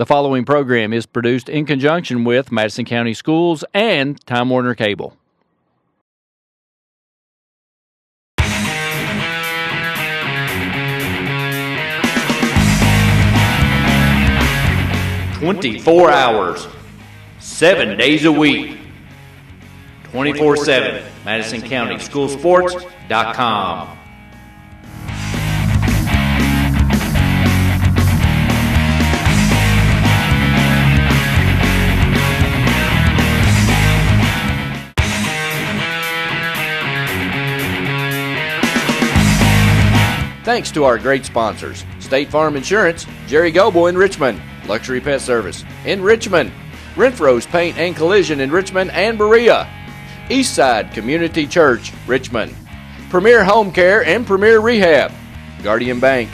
following program is produced in conjunction with Madison County Schools and Time Warner Cable. "24 hours, 7 days a week, 24/7, MadisonCountySchoolSports.com. Thanks to our great sponsors: State Farm Insurance, Jerry Goble in Richmond, Luxury Pet Service in Richmond, Renfro's Paint and Collision in Richmond and Berea, Eastside Community Church, Richmond, Premier Home Care and Premier Rehab, Guardian Bank,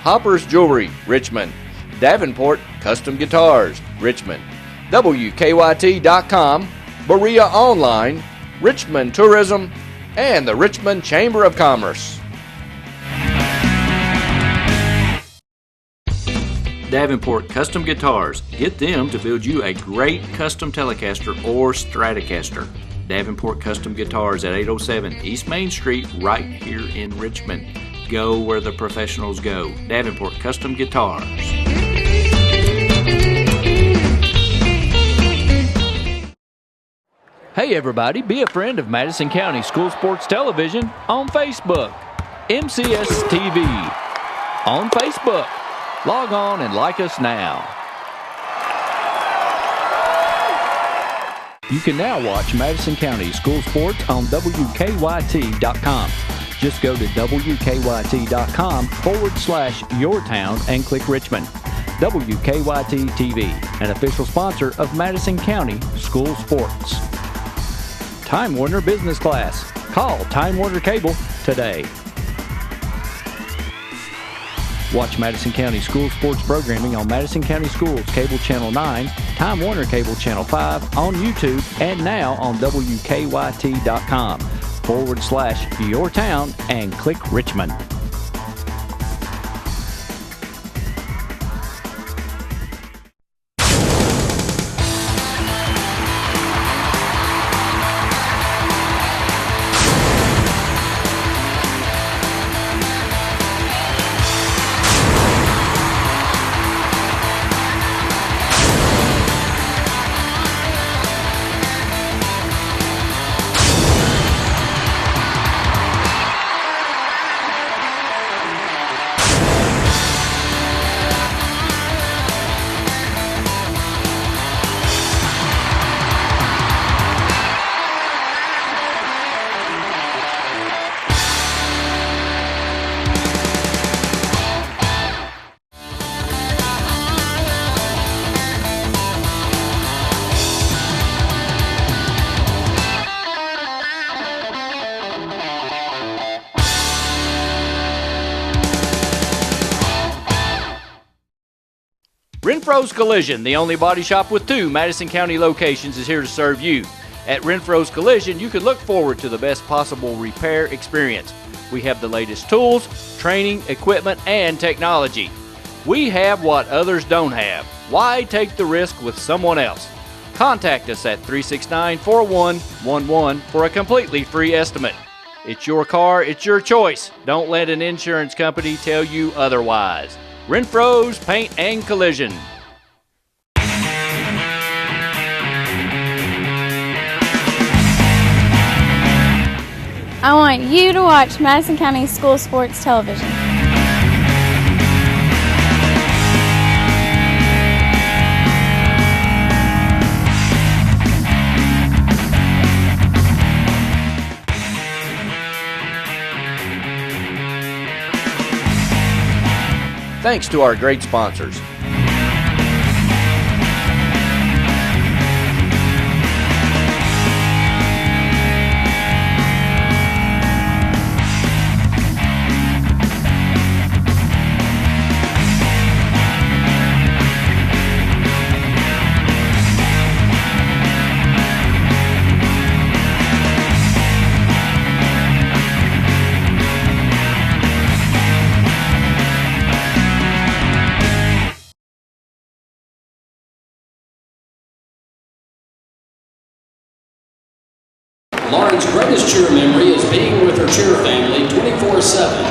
Hopper's Jewelry, Richmond, Davenport Custom Guitars, Richmond, WKYT.com, Berea Online, Richmond Tourism, and the Richmond Chamber of Commerce. Davenport Custom Guitars. Get them to build you a great custom Telecaster or Stratocaster. Davenport Custom Guitars at 807 East Main Street, right here in Richmond. Go where the professionals go. Davenport Custom Guitars. Hey everybody, be a friend of Madison County School Sports Television on Facebook. MCS TV on Facebook. Log on and like us now. You can now watch Madison County School Sports on WKYT.com. Just go to WKYT.com/yourtown and click Richmond. WKYT TV, an official sponsor of Madison County School Sports. Time Warner Business Class. Call Time Warner Cable today. Watch Madison County School Sports programming on Madison County Schools Cable Channel 9, Time Warner Cable Channel 5 on YouTube, and now on WKYT.com/yourtown and click Richmond. Renfro's Collision, the only body shop with 2 Madison County locations, is here to serve you. At Renfro's Collision, you can look forward to the best possible repair experience. We have the latest tools, training, equipment, and technology. We have what others don't have. Why take the risk with someone else? Contact us at 369-4111 for a completely free estimate. It's your car, it's your choice. Don't let an insurance company tell you otherwise. Renfro's Paint and Collision. I want you to watch Madison County School Sports Television. Thanks to our great sponsors: Lauren's greatest cheer memory is being with her cheer family 24/7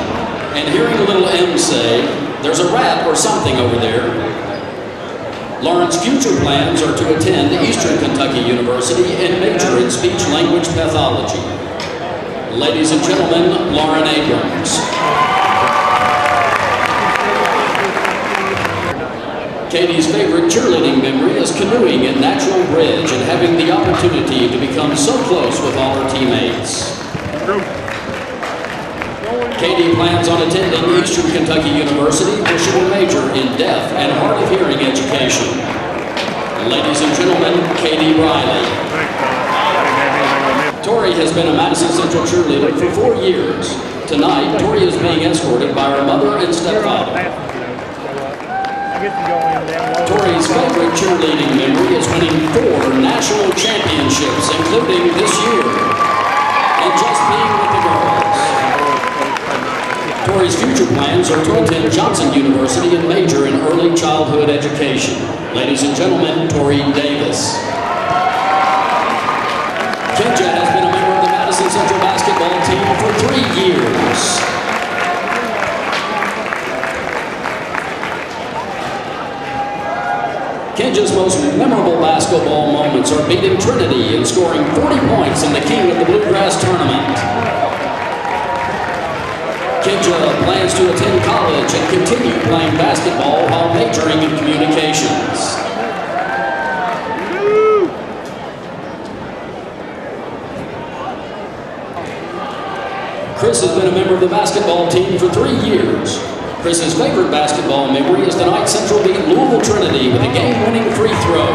and hearing little M say, "There's a rat or something over there." Lauren's future plans are to attend Eastern Kentucky University and major in speech-language pathology. Ladies and gentlemen, Lauren Abrams. Katie's favorite cheerleading memory is canoeing at Natural Bridge and having the opportunity to become so close with all her teammates. Katie plans on attending Eastern Kentucky University where she will major in deaf and hard of hearing education. Ladies and gentlemen, Katie Riley. Tori has been a Madison Central cheerleader for 4 years. Tonight, Tori is being escorted by her mother and stepfather. Tori's favorite cheerleading memory is winning 4 national championships, including this year, and just being with the girls. Tori's future plans are to attend Johnson University and major in early childhood education. Ladies and gentlemen, Tori Davis. Kenja has been a member of the Madison Central basketball team for 3 years. Kenja's most memorable basketball moments are beating Trinity and scoring 40 points in the King of the Bluegrass tournament. Kenja plans to attend college and continue playing basketball while majoring in communications. Chris has been a member of the basketball team for 3 years. Chris's favorite basketball memory is the night Central beat Louisville Trinity with a game-winning free throw.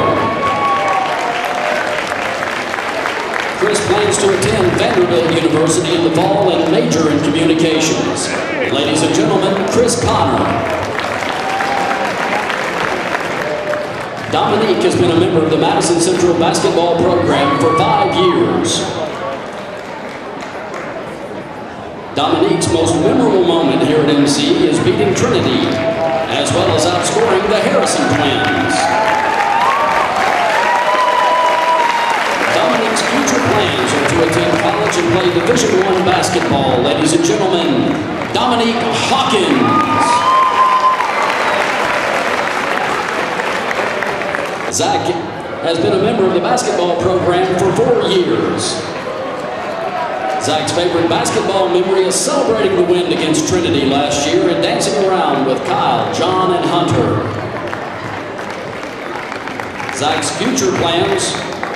Chris plans to attend Vanderbilt University in the fall and major in communications. Ladies and gentlemen, Chris Connor. Dominique has been a member of the Madison Central basketball program for 5 years. Dominique's most memorable moment here at MC is beating Trinity, as well as outscoring the Harrison twins. Dominique's future plans are to attend college and play Division I basketball. Ladies and gentlemen, Dominique Hawkins. Zach has been a member of the basketball program for 4 years. Zach's favorite basketball memory is celebrating the win against Trinity last year and dancing around with Kyle, John, and Hunter. Zach's future plans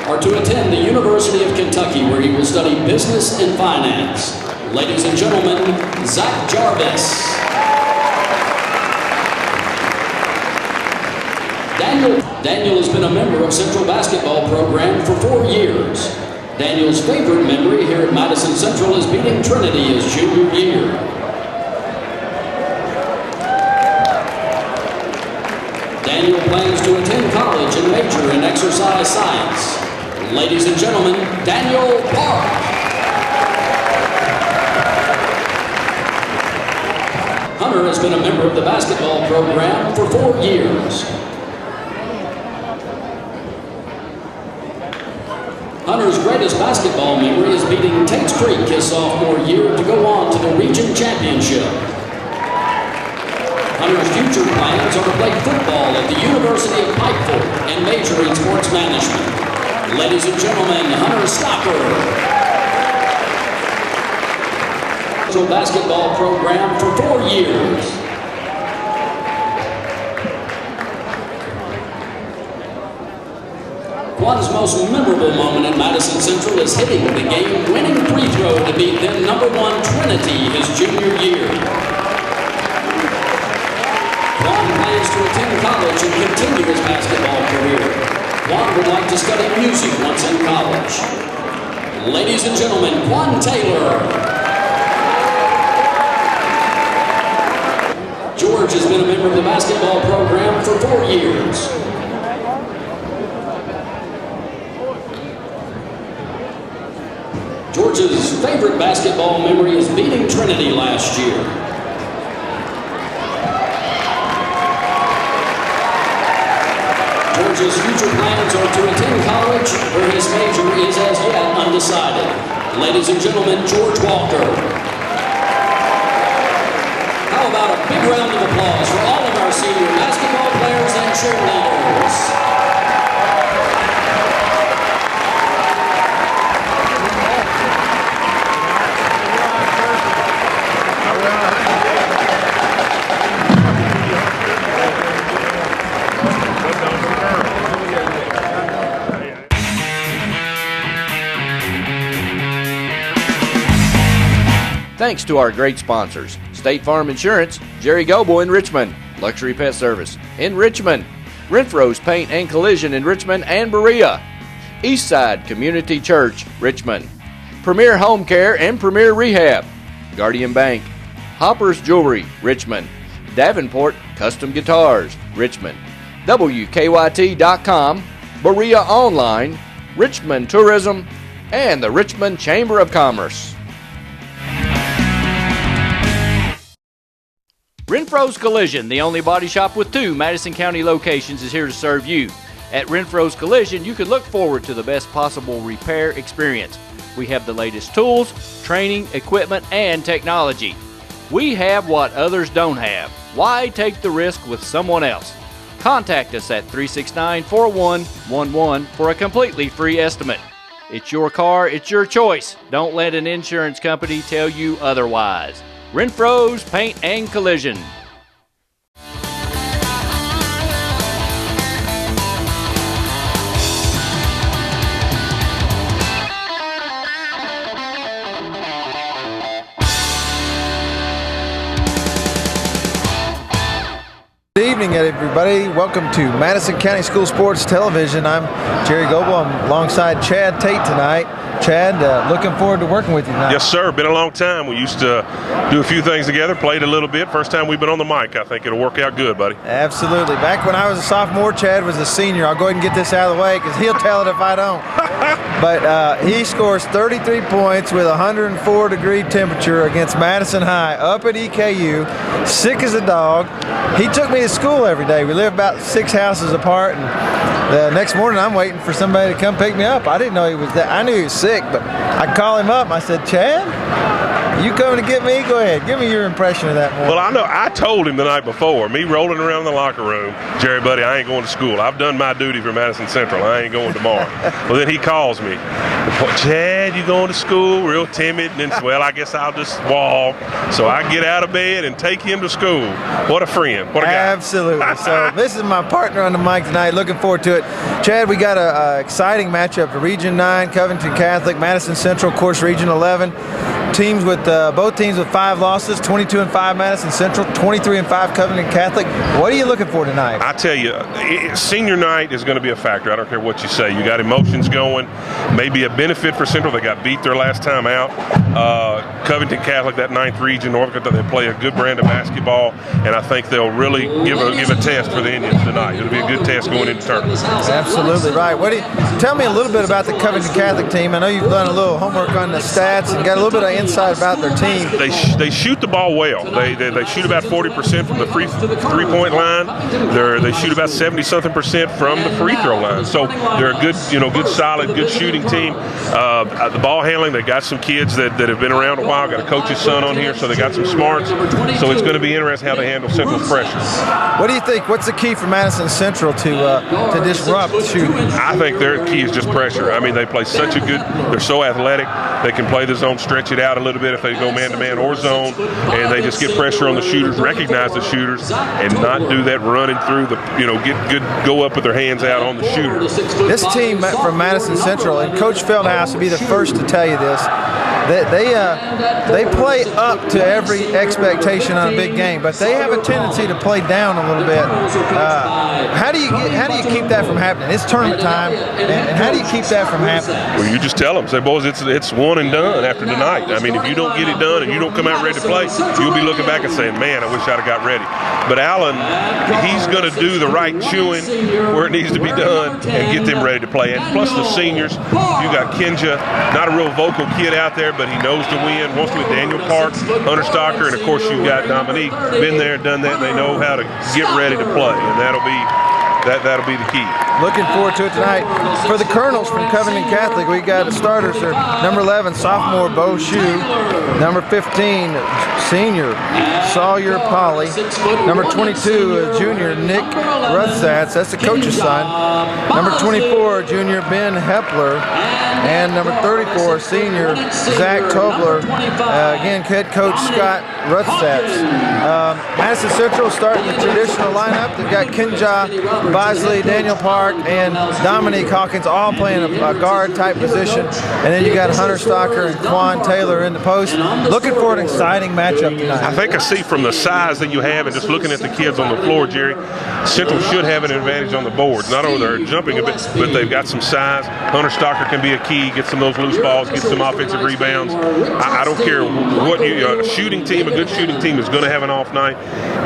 are to attend the University of Kentucky where he will study business and finance. Ladies and gentlemen, Zach Jarvis. Daniel has been a member of Central basketball program for 4 years. Daniel's favorite memory here at Madison Central is beating Trinity his junior year. Daniel plans to attend college and major in exercise science. Ladies and gentlemen, Daniel Park. Hunter has been a member of the basketball program for 4 years. Hunter's greatest basketball memory is beating Tate's Creek his sophomore year to go on to the region championship. Hunter's future plans are to play football at the University of Pikeville and major in sports management. Ladies and gentlemen, Hunter Stocker. Basketball program for 4 years. Juan's most memorable moment at Madison Central is hitting the game-winning free throw to beat then #1 Trinity his junior year. Juan plans to attend college and continue his basketball career. Juan would like to study music once in college. Ladies and gentlemen, Juan Taylor. George has been a member of the basketball program for 4 years. George's favorite basketball memory is beating Trinity last year. George's future plans are to attend college where his major is as yet undecided. Ladies and gentlemen, George Walker. How about a big round of applause for all of our senior basketball players and cheerleaders? Thanks to our great sponsors: State Farm Insurance, Jerry Goble in Richmond, Luxury Pet Service in Richmond, Renfro's Paint and Collision in Richmond and Berea, Eastside Community Church, Richmond, Premier Home Care and Premier Rehab, Guardian Bank, Hopper's Jewelry, Richmond, Davenport Custom Guitars, Richmond, WKYT.com, Berea Online, Richmond Tourism, and the Richmond Chamber of Commerce. Renfro's Collision, the only body shop with 2 Madison County locations, is here to serve you. At Renfro's Collision, you can look forward to the best possible repair experience. We have the latest tools, training, equipment, and technology. We have what others don't have. Why take the risk with someone else? Contact us at 369-4111 for a completely free estimate. It's your car, it's your choice. Don't let an insurance company tell you otherwise. Renfro's Paint and Collision. Good evening, everybody. Welcome to Madison County School Sports Television. I'm Jerry Goble. I'm alongside Chad Tate tonight. Chad, looking forward to working with you tonight. Yes, sir. Been a long time. We used to do a few things together, played a little bit. First time we've been on the mic. I think it'll work out good, buddy. Absolutely. Back when I was a sophomore, Chad was a senior. I'll go ahead and get this out of the way because he'll tell it if I don't. But he scores 33 points with 104-degree temperature against Madison High up at EKU, sick as a dog. He took me to school every day. We live about 6 houses apart, and the next morning I'm waiting for somebody to come pick me up. I didn't know he was that. I knew he was sick, but I called him up and I said, Chad, you coming to get me? Go ahead. Give me your impression of that morning. Well, I know. I told him the night before, me rolling around in the locker room, Jerry, buddy, I ain't going to school. I've done my duty for Madison Central. I ain't going tomorrow. Well, then he calls me. Chad, you going to school? Real timid. And then, well, I guess I'll just walk. So I get out of bed and take him to school. What a friend. What a guy. Absolutely. So this is my partner on the mic tonight. Looking forward to it. Chad, we got an exciting matchup for Region 9, Covington Catholic, Madison Central, of course, Region 11. Teams with both teams with 5 losses, 22-5 Madison Central, 23-5 Covington Catholic. What are you looking for tonight? I tell you, senior night is going to be a factor. I don't care what you say. You got emotions going. Maybe a benefit for Central. They got beat their last time out. Covington Catholic, that 9th region, North Carolina, they play a good brand of basketball, and I think they'll really give a test for the Indians tonight. It'll be a good test going into tournament. Absolutely right. Tell me a little bit about the Covington Catholic team. I know you've done a little homework on the stats and got a little bit of insight about their team. They shoot the ball well. They shoot about 40% from the three-point line. They shoot about 70-something% from the free throw line. So they're a good, good solid, good shooting team. The ball handling, they got some kids that have been around a while. Got a coach's son on here, so they got some smarts. So it's going to be interesting how they handle Central's pressure. What do you think? What's the key for Madison Central to disrupt shooting? I think their key is just pressure. I mean, they play such a good. They're so athletic. They can play the zone, stretch it out a little bit if they go man-to-man or zone, and they just get pressure on the shooters, recognize the shooters, and not do that running through the, go up with their hands out on the shooter. This team from Madison Central, and Coach Feldhouse would be the first to tell you this, they play up to every expectation on a big game, but they have a tendency to play down a little bit. How do you keep that from happening? It's tournament time, and how do you keep that from happening? Well, you just tell them, say, boys, it's one and done after tonight. I mean, if you don't get it done and you don't come out ready to play, you'll be looking back and saying, man, I wish I'd have got ready. But Allen, he's going to do the right chewing where it needs to be done and get them ready to play. And plus the seniors, you got Kenja, not a real vocal kid out there, but he knows to win, wants to win. Daniel Parks, Hunter Stalker, and of course you got Dominique, been there, done that, and they know how to get ready to play. And that'll be that'll be the key. Looking forward to it tonight. For the Colonels from Covington Catholic, we got the starters are number 11, sophomore Bo Shue, number 15, senior Sawyer Polly, number 22, junior Nick Ruthsatz, that's the coach's son, number 24, junior Ben Hepler, and number 34, senior Zach Tobler, again head coach Scott Ruthsatz. Madison Central starting the traditional lineup. They've got Kenja Bosley, Daniel Park, and Dominique Hawkins all playing a guard type position. And then you got Hunter Stocker and Quan Taylor in the post. Looking for an exciting matchup tonight. I think I see from the size that you have and just looking at the kids on the floor, Jerry, Central should have an advantage on the boards. Not only they're jumping a bit, but they've got some size. Hunter Stocker can be a key, get some of those loose balls, get some offensive rebounds. I don't care what a shooting team, a good shooting team is going to have an off night.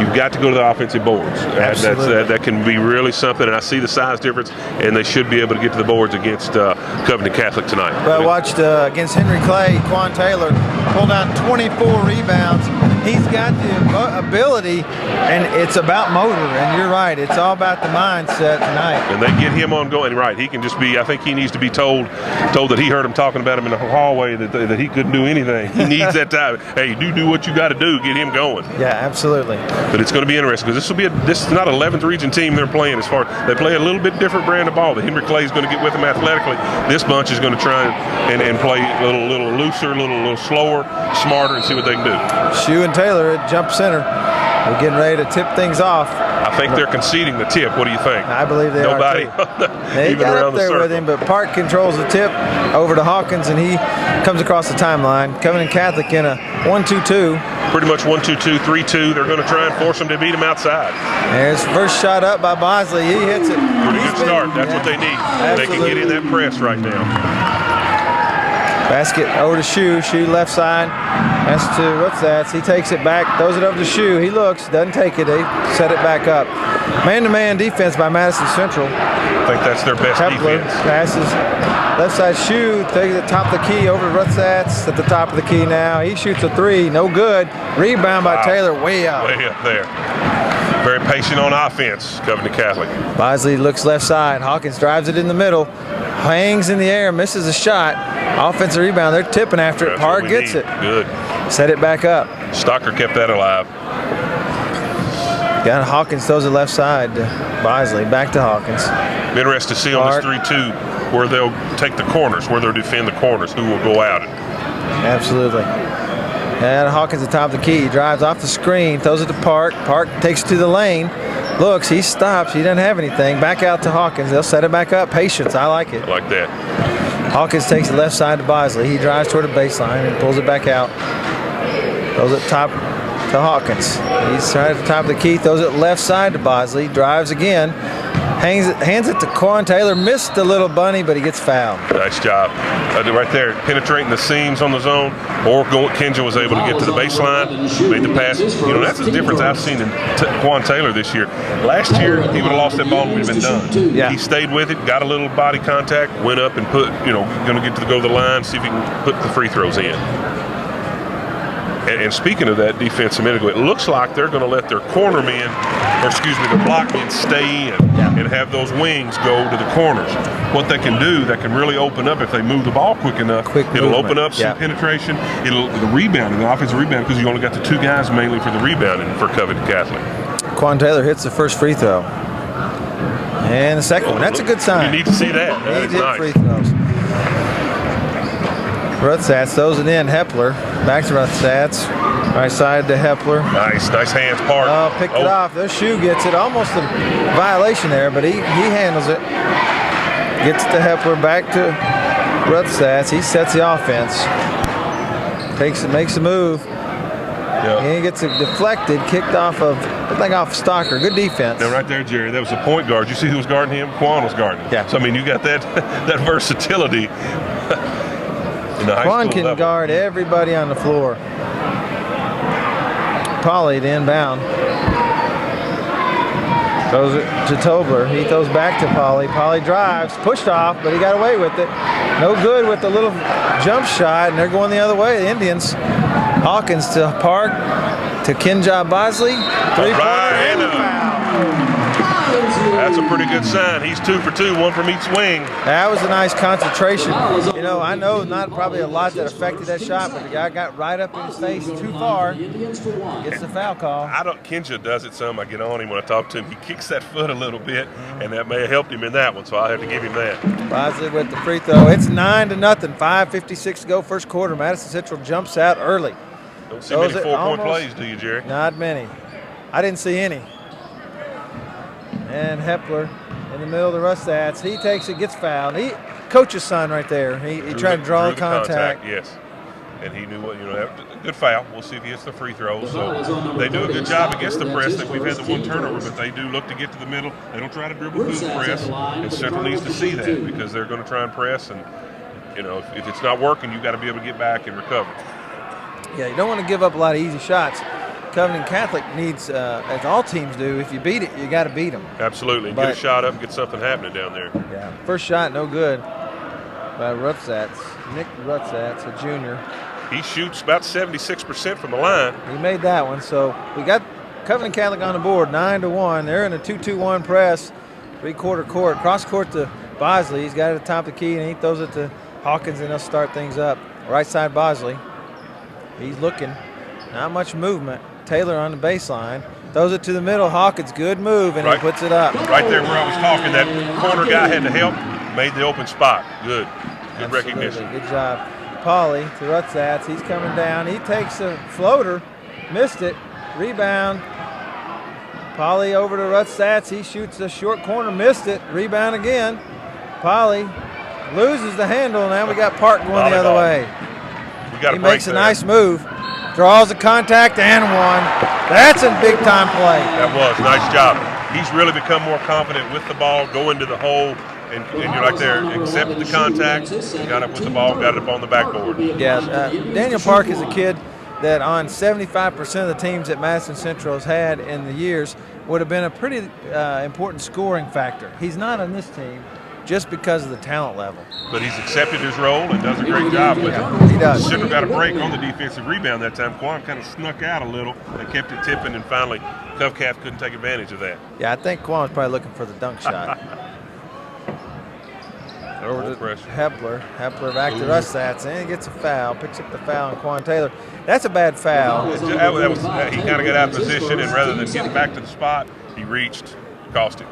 You've got to go to the offensive boards. That can be really something, and I see the size difference, and they should be able to get to the boards against Covington Catholic tonight. Well, I watched against Henry Clay, Quan Taylor pulled out 24 rebounds. He's got the ability, and it's about motor, and you're right, it's all about the mindset tonight. And they get him on going, right, he can just be, I think he needs to be told that he heard him talking about him in the hallway that he couldn't do anything. He needs that time. Hey, do what you got to do, get him going. Yeah, absolutely. But it's going to be interesting because this is not an 11th region team they're playing. They play a little bit different brand of ball. The Henry Clay is going to get with them athletically. This bunch is going to try and play a little looser, a little slower, smarter, and see what they can do. Shue and Taylor at jump center. We're getting ready to tip things off. I think they're conceding the tip. What do you think? I believe they are too. They got up there with him, but Park controls the tip over to Hawkins, and he comes across the timeline. Covington Catholic in a 1-2-2. Pretty much 1-2-2, 3-2. They're going to try and force them to beat him outside. There's the first shot up by Bosley. He hits it. Pretty good start. That's what they need. Absolutely. They can get in that press right now. Basket over to Shue. Shue left side. That's to Ruthsatz. He takes it back, throws it over to Shue. He looks, doesn't take it. They set it back up. Man-to-man defense by Madison Central. I think that's their best Hepler defense. Passes left side. Shue takes it top of the key over to Ruthsatz at the top of the key now. He shoots a three. No good. Rebound by Taylor. Way out. Way up there. Very patient on offense, Covington Catholic. Bosley looks left side. Hawkins drives it in the middle. Hangs in the air. Misses a shot. Offensive rebound. They're tipping after it. Park gets it. Good. Set it back up. Stocker kept that alive. Got Hawkins throws it left side to Bosley. Back to Hawkins. Be interested to see on this 3-2 where they'll take the corners, where they'll defend the corners, who will go out. Absolutely. And Hawkins at the top of the key. He drives off the screen, throws it to Park. Park takes it to the lane. Looks, he stops. He doesn't have anything. Back out to Hawkins. They'll set it back up. Patience. I like it. I like that. Hawkins takes it left side to Bosley. He drives toward the baseline and pulls it back out. Throws it top to Hawkins. He's right at the top of the key. Throws it left side to Bosley. Drives again. Hands it to Quan Taylor. Missed the little bunny, but he gets fouled. Nice job. Right there, penetrating the seams on the zone. Or Kenja was able to get to the baseline, made the pass. You know, that's the difference I've seen in Quan Taylor this year. Last year, he would have lost that ball and we'd have been done. Yeah. He stayed with it, got a little body contact, went up and put, going to get to go to the line, see if he can put the free throws in. And speaking of that defense a minute ago, it looks like they're going to let their corner men, the block men stay in and have those wings go to the corners. What they can do, that can really open up if they move the ball quick enough. It'll open up some penetration. The rebounding, the offensive rebound, because you only got the two guys mainly for the rebounding for Covington Catholic. Quan Taylor hits the first free throw. And the second one. That's a good sign. You need to see that. That is nice. Free throws. Ruthsatz throws it in. Hepler. Back to Ruthsatz. Right side to Hepler. Nice Hands, Park. Picked it off. Their Shue gets it. Almost a violation there, but he handles it. Gets it to Hepler. Back to Ruthsatz. He sets the offense. Takes it, makes a move. Yep. And he gets it deflected, kicked off of, off Stocker. Good defense. Now right there, Jerry, that was a point guard. You see who was guarding him? Quan was guarding him. Yeah. So, I mean, you got that versatility. Quan can guard everybody on the floor. Polly to inbound. Throws it to Tobler. He throws back to Polly. Polly drives, pushed off, but he got away with it. No good with the little jump shot, and they're going the other way, the Indians. Hawkins to Park, to Kenja Bosley. Three-pointer and a foul. That's a pretty good sign. He's 2 for 2, 1 from each swing. That was a nice concentration. You know, I know not probably a lot that affected that shot, but the guy got right up in his face too far. Gets the foul call. Kenja does it some. I get on him when I talk to him. He kicks that foot a little bit, and that may have helped him in that one, so I'll have to give him that. Bosley with the free throw. It's 9-0, 5:56 to go first quarter. Madison Central jumps out early. Don't see many 4-point plays, do you, Jerry? Not many. I didn't see any. And Hepler in the middle of the Russats. He takes it, gets fouled. Coach's son right there. He tried to draw the contact. Yes. And he knew what, good foul. We'll see if he hits the free throws. So they do a good job against the press. We've had the one turnover, but they do look to get to the middle. They don't try to dribble through the press. And Central needs to see that because they're going to try and press. And, if it's not working, you've got to be able to get back and recover. Yeah, you don't want to give up a lot of easy shots. Covington Catholic needs, as all teams do, if you beat it, you got to beat them. Absolutely. Get a shot up and get something happening down there. Yeah. First shot, no good by Rutsats. Nick Rutsats, a junior. He shoots about 76% from the line. He made that one. So we got Covington Catholic on the board, 9-1. They're in a 2-2-1 press, three-quarter court. Cross court to Bosley. He's got it at the top of the key, and he throws it to Hawkins, and they'll start things up. Right side Bosley. He's looking. Not much movement. Taylor on the baseline. Throws it to the middle. Hawkins, good move, and he puts it up. Right there where I was talking, that corner guy had to help. Made the open spot. Good. Good recognition. Good job. Pauly to Rutsats. He's coming down. He takes a floater. Missed it. Rebound. Pauly over to Rutsats. He shoots a short corner. Missed it. Rebound again. Pauly loses the handle. Now we got Park going the other way. He makes a nice move. Draws the contact and one. That's a big-time play. That was. Nice job. He's really become more confident with the ball, going to the hole, and you're like there, accepted the contact, got up with the ball, got it up on the backboard. Yeah, Daniel Park is a kid that on 75% of the teams that Madison Central has had in the years would have been a pretty important scoring factor. He's not on this team just because of the talent level. But he's accepted his role and does a great job with it. He does. Central got a break on the defensive rebound that time. Quan kind of snuck out a little and kept it tipping, and finally Covcath couldn't take advantage of that. Yeah, I think Quan was probably looking for the dunk shot. Over to Hepler. Hepler back to Russats, and he gets a foul. Picks up the foul on Quan Taylor. That's a bad foul. He kind of got out of position, and rather than getting back to the spot, he reached, cost him.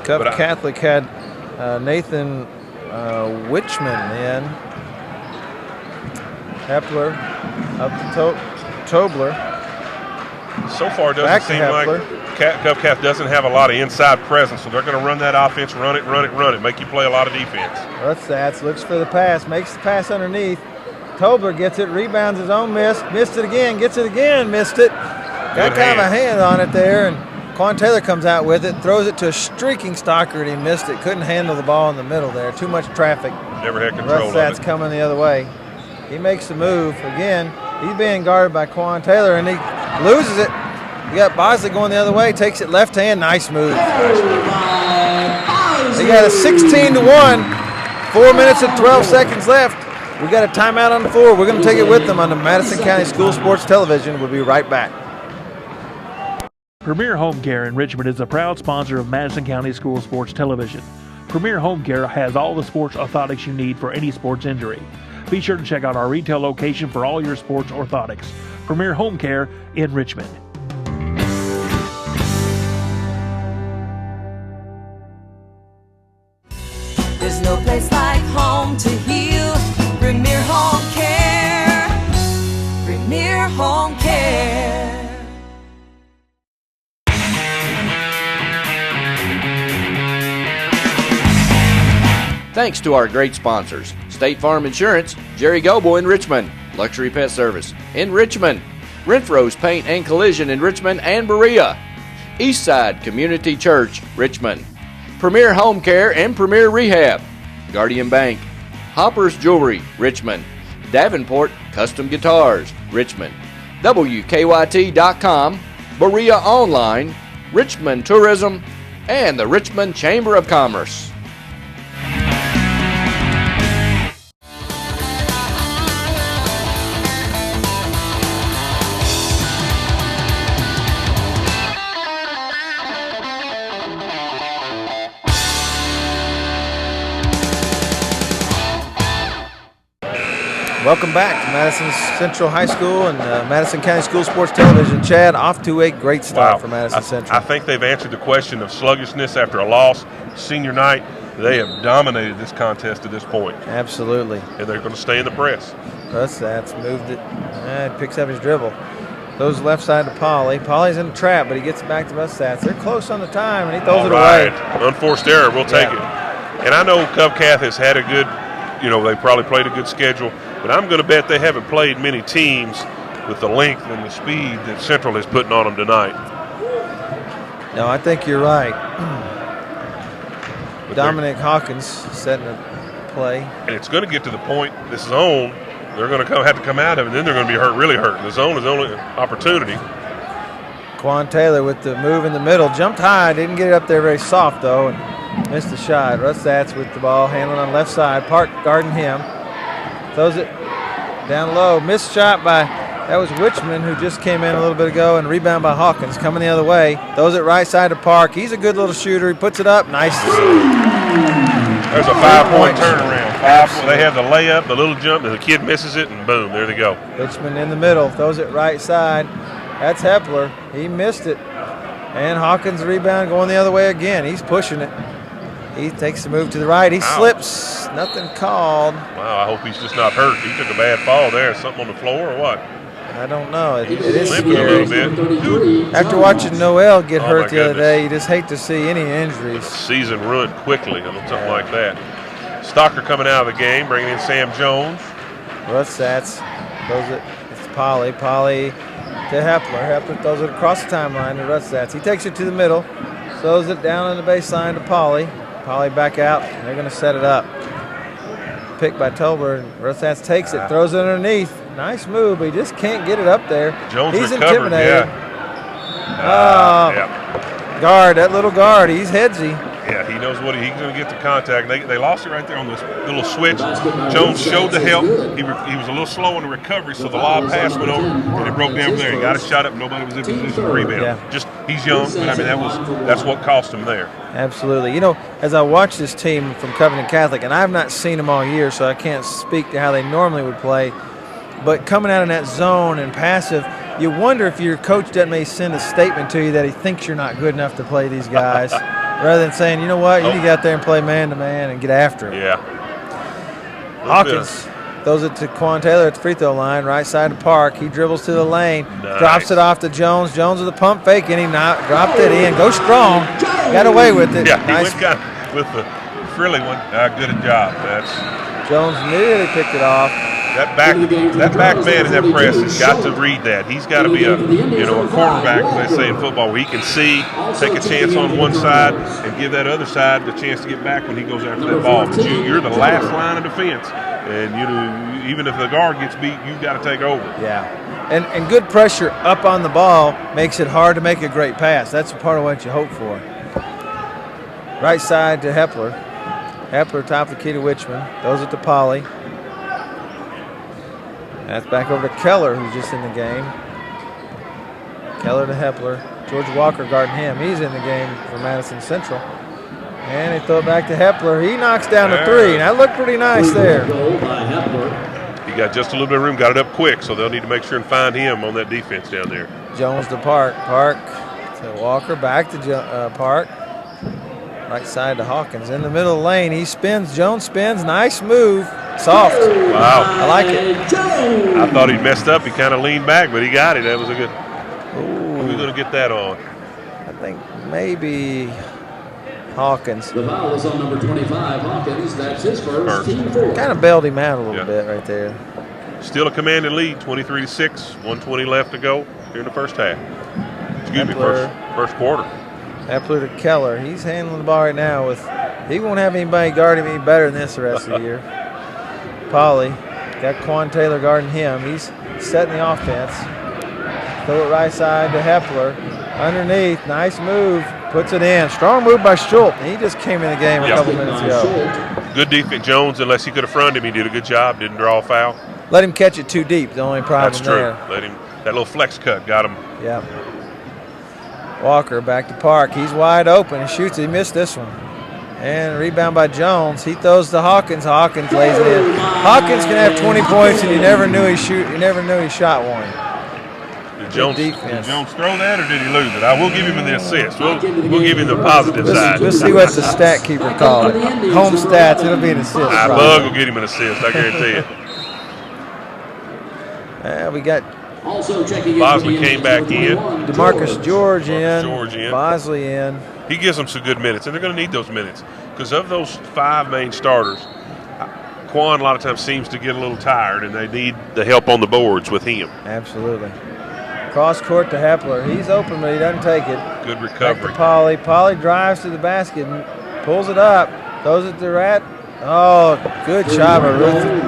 Covington Catholic had Nathan Witchman in. Hepler up to Tobler. So far, it doesn't seem like Covcath doesn't have a lot of inside presence, so they're going to run that offense, run it, make you play a lot of defense. Rutsats looks for the pass, makes the pass underneath. Tobler gets it, rebounds his own miss, missed it again, gets it again, missed it. Got kind of a hand on it there, and Quan Taylor comes out with it, throws it to a streaking stalker, and he missed it. Couldn't handle the ball in the middle there. Too much traffic. Never had control of it. Rutsats coming the other way. He makes the move again. He's being guarded by Quan Taylor, and he loses it. You got Bosley going the other way, takes it left hand. Nice move. They got a 16-1. 4 minutes and 12 seconds left. We got a timeout on the floor. We're going to take it with them on the Madison County School Sports Television. We'll be right back. Premier Home Care in Richmond is a proud sponsor of Madison County School Sports Television. Premier Home Care has all the sports orthotics you need for any sports injury. Be sure to check out our retail location for all your sports orthotics. Premier Home Care in Richmond. There's no place like home to heal. Premier Home Care. Premier Home Care. Thanks to our great sponsors: State Farm Insurance, Jerry Goble in Richmond, Luxury Pet Service in Richmond, Renfro's Paint and Collision in Richmond and Berea, Eastside Community Church, Richmond, Premier Home Care and Premier Rehab, Guardian Bank, Hopper's Jewelry, Richmond, Davenport Custom Guitars, Richmond, WKYT.com, Berea Online, Richmond Tourism, and the Richmond Chamber of Commerce. Welcome back to Madison Central High School and Madison County School Sports Television. Chad, off to a great start for Madison Central. I think they've answered the question of sluggishness after a loss. Senior night, they have dominated this contest to this point. Absolutely. And they're going to stay in the press. That's moved it. Picks up his dribble. Goes left side to Polly. Polly's in the trap, but he gets it back to Mustats. They're close on the time, and he throws it away. Unforced error. We'll take it. And I know Cov-Cath has had a good, they probably played a good schedule, but I'm going to bet they haven't played many teams with the length and the speed that Central is putting on them tonight. No, I think you're right. Dominic Hawkins setting a play. And it's going to get to the point, this zone, they're going to have to come out of it, and then they're going to be really hurt. The zone is the only opportunity. Quan Taylor with the move in the middle. Jumped high, didn't get it up there very soft, though, and missed the shot. Rustats with the ball, handling on the left side. Park guarding him. Throws it down low. Missed shot that was Richmond, who just came in a little bit ago, and rebound by Hawkins. Coming the other way. Throws it right side to Park. He's a good little shooter. He puts it up. Nice. There's a 5-point turnaround. They have the layup, the little jump, and the kid misses it, and boom, there they go. Richmond in the middle. Throws it right side. That's Hepler. He missed it. And Hawkins rebound going the other way again. He's pushing it. He takes the move to the right. He slips. Nothing called. Wow, I hope he's just not hurt. He took a bad fall there. Something on the floor or what? I don't know. It is scary. A little bit. After watching Noel get hurt the other day, you just hate to see any injuries. Season ruined quickly on something like that. Stocker coming out of the game, bringing in Sam Jones. Rustats throws it. It's Polly. Polly to Hepler. Hepler throws it across the timeline to Rustats. He takes it to the middle, throws it down on the baseline to Polly. Polly back out. And they're going to set it up. Picked by Tolbert. Rustats takes it, throws it underneath. Nice move, but he just can't get it up there. Jones he's recovered, intimidated. Guard, that little guard, he's headsy. Yeah, he knows what he's going to get the contact. They lost it right there on this little switch. Jones showed the help. He was a little slow in the recovery, so the lob pass went over and it broke down from there. He got a shot up. Nobody was in position to rebound. Yeah. Just he's young, but I mean that's what cost him there. Absolutely. As I watch this team from Covington Catholic, and I've not seen them all year, so I can't speak to how they normally would play. But coming out in that zone and passive, you wonder if your coach doesn't may send a statement to you that he thinks you're not good enough to play these guys, rather than saying, you know what, you need to get out there and play man-to-man and get after him. Yeah. Hawkins throws it to Quan Taylor at the free throw line, right side to Park. He dribbles to the lane, drops it off to Jones. Jones with a pump fake, and he dropped it in. Go strong. Got away with it. Yeah, nice. He went kind of with the frilly one. Good a job. Jones nearly picked it off. That back man in that press has got to read that. He's got to be a quarterback, as they say in football, where he can see, take a chance on one side, and give that other side the chance to get back when he goes after that ball. But you're the last line of defense, and even if the guard gets beat, you've got to take over. Yeah, and good pressure up on the ball makes it hard to make a great pass. That's part of what you hope for. Right side to Hepler. Hepler top of the key to Richmond. Throws it to Polly. That's back over to Keller, who's just in the game. Keller to Hepler. George Walker guarding him. He's in the game for Madison Central. And they throw it back to Hepler. He knocks down a three. And that looked pretty nice there. He got just a little bit of room, got it up quick, so they'll need to make sure and find him on that defense down there. Jones to Park. Park to Walker. Back to Park. Right side to Hawkins. In the middle of the lane, he spins. Jones spins. Nice move. Soft. Wow. I like it. I thought he'd messed up. He kind of leaned back, but he got it. That was a good. Who's going to get that on? I think maybe Hawkins. The foul is on number 25, Hawkins. That's his first. Team four. Kind of bailed him out a little bit right there. Still a commanding lead, 23-6, 1:20 left to go here in the first half. Excuse me, first quarter. Hepler to Keller. He's handling the ball right now he won't have anybody guard him any better than this the rest of the year. Polly got Quan Taylor guarding him. He's setting the offense. Throw it right side to Hepler. Underneath, nice move. Puts it in. Strong move by Schultz. He just came in the game a couple minutes ago. Good defense. Jones, unless he could have fronted him, he did a good job. Didn't draw a foul. Let him catch it too deep. The only problem there. That's true. Let him. That little flex cut got him. Yeah. Walker back to Park. He's wide open. He shoots. He missed this one. And a rebound by Jones. He throws to Hawkins. Hawkins lays it in. Hawkins can have 20 points, and you never knew he shot one. Did Jones throw that, or did he lose it? I will give him the assist. We'll give him the positive side. We'll see what the stat keeper called it. Home stats, it'll be an assist. Bug will get him an assist, I guarantee it. We got Bosley came back in. DeMarcus George in. Bosley in. He gives them some good minutes, and they're going to need those minutes because of those 5 main starters, Quan a lot of times seems to get a little tired, and they need the help on the boards with him. Absolutely. Cross court to Hepler. He's open, but he doesn't take it. Good recovery. Back to Polly. Polly drives to the basket and pulls it up. Throws it to Rat. Oh, good job of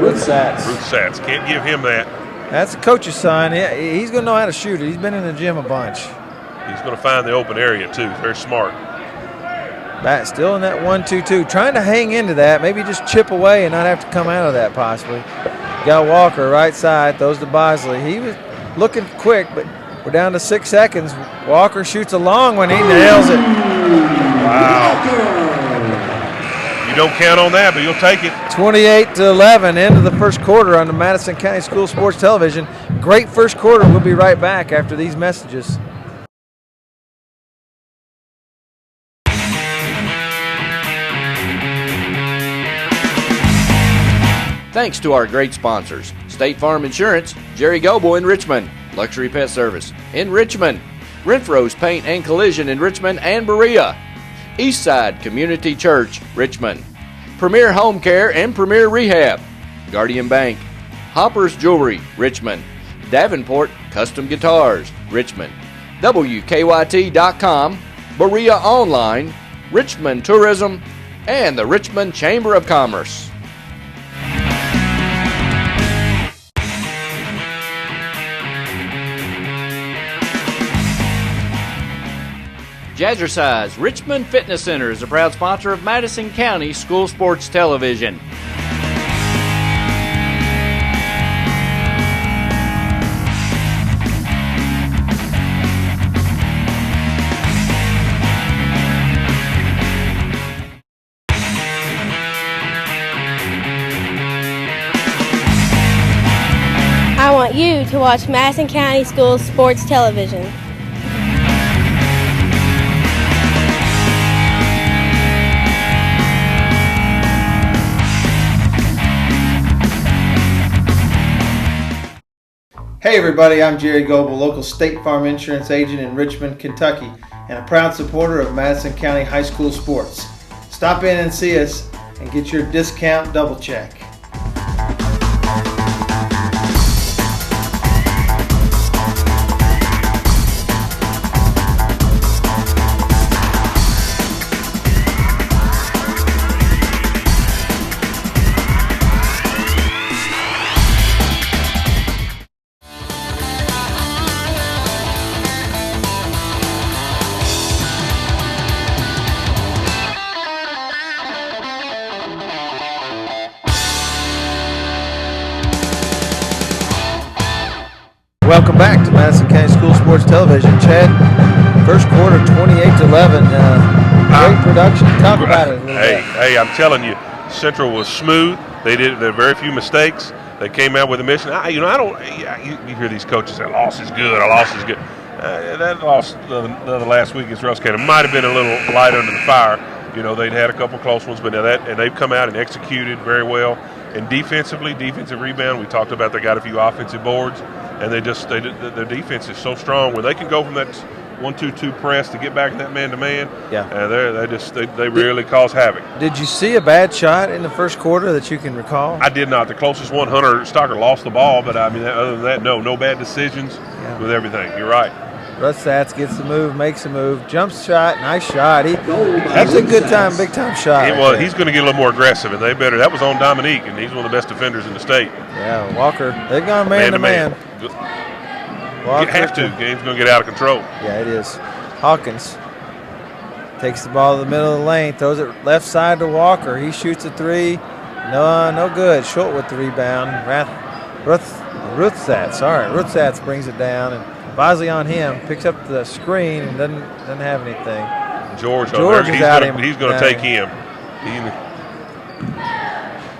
Ruth Satz. Ruth Satz. Can't give him that. That's the coach's sign. He's going to know how to shoot it. He's been in the gym a bunch. He's going to find the open area, too. Very smart. Back still in that 1-2-2. Trying to hang into that. Maybe just chip away and not have to come out of that possibly. Got Walker right side. Throws to Bosley. He was looking quick, but we're down to 6 seconds. Walker shoots a long one. He nails it. Wow. You don't count on that, but you'll take it. 28-11, end of the first quarter on the Madison County School Sports Television. Great first quarter. We'll be right back after these messages. Thanks to our great sponsors, State Farm Insurance, Jerry Goble in Richmond, Luxury Pet Service in Richmond, Renfro's Paint and Collision in Richmond and Berea, Eastside Community Church, Richmond, Premier Home Care and Premier Rehab, Guardian Bank, Hopper's Jewelry, Richmond, Davenport Custom Guitars, Richmond, WKYT.com, Berea Online, Richmond Tourism, and the Richmond Chamber of Commerce. Jazzercise Richmond Fitness Center is a proud sponsor of Madison County School Sports Television. I want you to watch Madison County School Sports Television. Hey everybody, I'm Jerry Goble, local State Farm Insurance agent in Richmond, Kentucky, and a proud supporter of Madison County High School sports. Stop in and see us and get your discount double check. Welcome back to Madison County School Sports Television. Chad, first quarter 28-11. Great production. Talk about it a little bit. Hey, I'm telling you, Central was smooth. There were very few mistakes. They came out with a mission. You hear these coaches say, loss is good, a loss is good. That loss the last week against Russ County might have been a little light under the fire. You know, they'd had a couple close ones, but now and they've come out and executed very well. And defensively, defensive rebound, we talked about they got a few offensive boards, and their defense is so strong where they can go from that 1-2-2 press to get back in that man-to-man. Yeah. They really cause havoc. Did you see a bad shot in the first quarter that you can recall? I did not. The closest one, Hunter Stocker, lost the ball, but I mean, other than that, no bad decisions with everything. You're right. Russ Satz gets the move, makes a move, jumps shot, nice shot. That's a good time, big time shot. He's going to get a little more aggressive, and they better. That was on Dominique, and he's one of the best defenders in the state. Yeah, Walker, they're going man-to-man. You have to. Game's going to get out of control. Yeah, it is. Hawkins takes the ball to the middle of the lane, throws it left side to Walker. He shoots a three. No good. Short with the rebound. Ruth Satz brings it down, and Bosley on him, picks up the screen and doesn't have anything. George is out him. He's going to take him.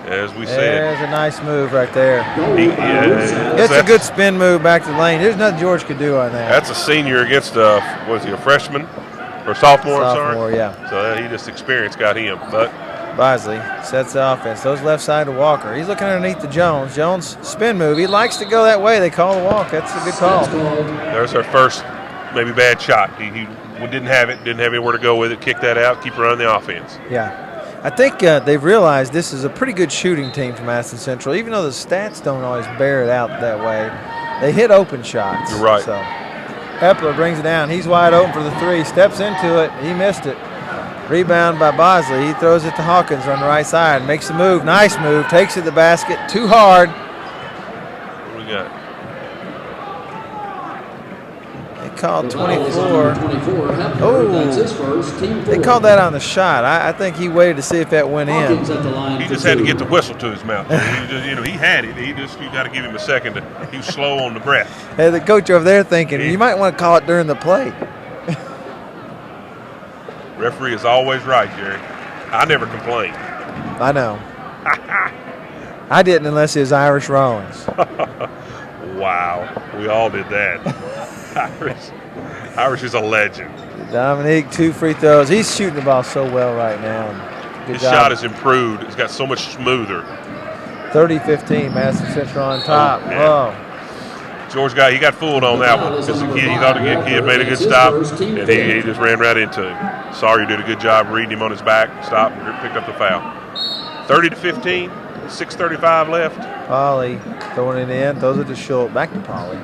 As we said. There's a nice move right there. Yeah, it's a good spin move back to the lane. There's nothing George could do on that. That's a senior against was he a freshman or sophomore? I'm sorry. Sophomore, yeah. So he just experience got him. But Bosley sets the offense. Those left side to Walker. He's looking underneath the Jones. Jones spin move. He likes to go that way. They call the walk. That's a good call. There's our first maybe bad shot. He didn't have it. Didn't have anywhere to go with it. Kick that out. Keep running the offense. Yeah. I think they've realized this is a pretty good shooting team for Madison Central. Even though the stats don't always bear it out that way, they hit open shots. You're right. So Hepler brings it down. He's wide open for the three. Steps into it. He missed it. Rebound by Bosley. He throws it to Hawkins on the right side. Makes the move. Nice move. Takes it to the basket. Too hard. What do we got? They called 24. Oh, they called that on the shot. I think he waited to see if that went in. He just had to get the whistle to his mouth. He had it. You got to give him a second. He was slow on the breath. Hey, the coach over there thinking, you might want to call it during the play. Referee is always right, Jerry. I never complain. I know. I didn't unless it was Irish Rollins. Wow. We all did that. Irish is a legend. Dominique, 2 free throws. He's shooting the ball so well right now. His shot has improved. It's got so much smoother. 30-15, Madison Central on top. Oh, George he got fooled on that one because he thought the kid made a good stop, and he just ran right into him. Sawyer did a good job reading him on his back, stopped, and picked up the foul. 30-15, 6:35 left. Polly throwing it in, throws it to Schultz, back to Polly.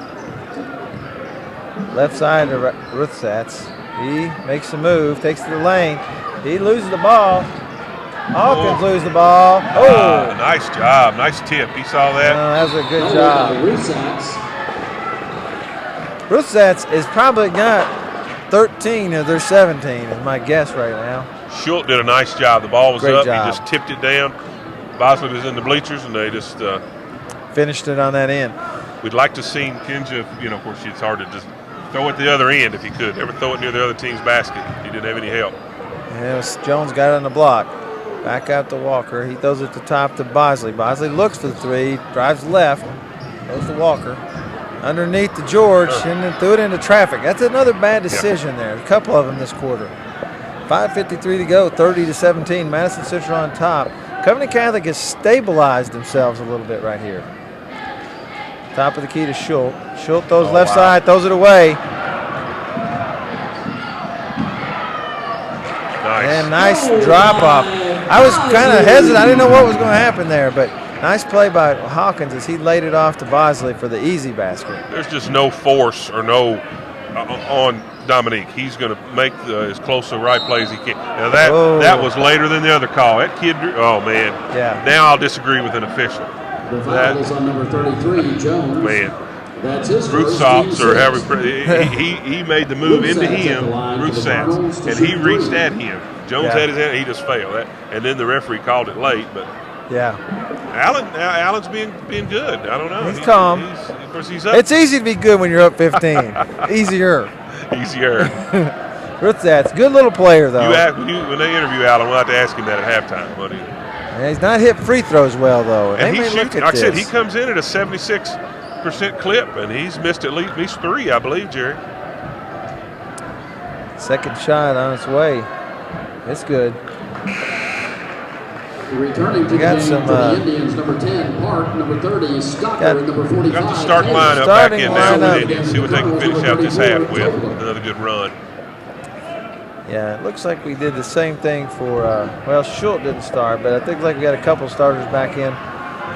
Left side to Ruthsatz. He makes the move, takes it to the lane. He loses the ball. Hawkins loses the ball. Oh! Nice job, nice tip. He saw that. That was a good job. Ruthsatz is probably got 13 of their 17 is my guess right now. Schultz did a nice job. The ball was Great up. job. He just tipped it down. Bosley was in the bleachers, and they just finished it on that end. We'd like to see Kinja, of course, it's hard to just throw it the other end if he could. Never throw it near the other team's basket. He didn't have any help. Jones got it on the block. Back out to Walker. He throws it to top to Bosley. Bosley looks for the three, drives left, goes to Walker. Underneath to George, and then threw it into traffic. That's another bad decision there. A couple of them this quarter. 5:53 to go, 30-17. Madison Central on top. Covington Cathoilic has stabilized themselves a little bit right here. Top of the key to Schultz. Schultz throws left side, throws it away. Nice. And nice drop off. I was kind of hesitant. I didn't know what was going to happen there, but nice play by Hawkins as he laid it off to Bosley for the easy basket. There's just no force or no on Dominique. He's going to make as close to the right play as he can. Now that was later than the other call. That kid, oh man. Yeah. Now I'll disagree with an official. The foul is on number 33, Jones. Man. That's his Ruth Sops or however he made the move into him, Ruth Sats, and he reached at him. Jones had his hand, he just failed. And then the referee called it late, but Allen's being good. I don't know. He's calm. Of course, he's up. It's easy to be good when you're up 15. Easier. Ruth Sats, good little player though. When they interview Allen, we'll have to ask him that at halftime, buddy. Yeah, he's not hit free throws well though. And he shoots. Like I said, he comes in at a 76% clip, and he's missed at least 3, I believe, Jerry. Second shot on its way. It's good. Returning to the Indians, number 10, Park, number 30, Scocker, and number 45. Got the starting lineup back in now with Indians. See what they can finish out this half with. Another good run. Yeah, it looks like we did the same thing for, Schultz didn't start, but I think we got a couple starters back in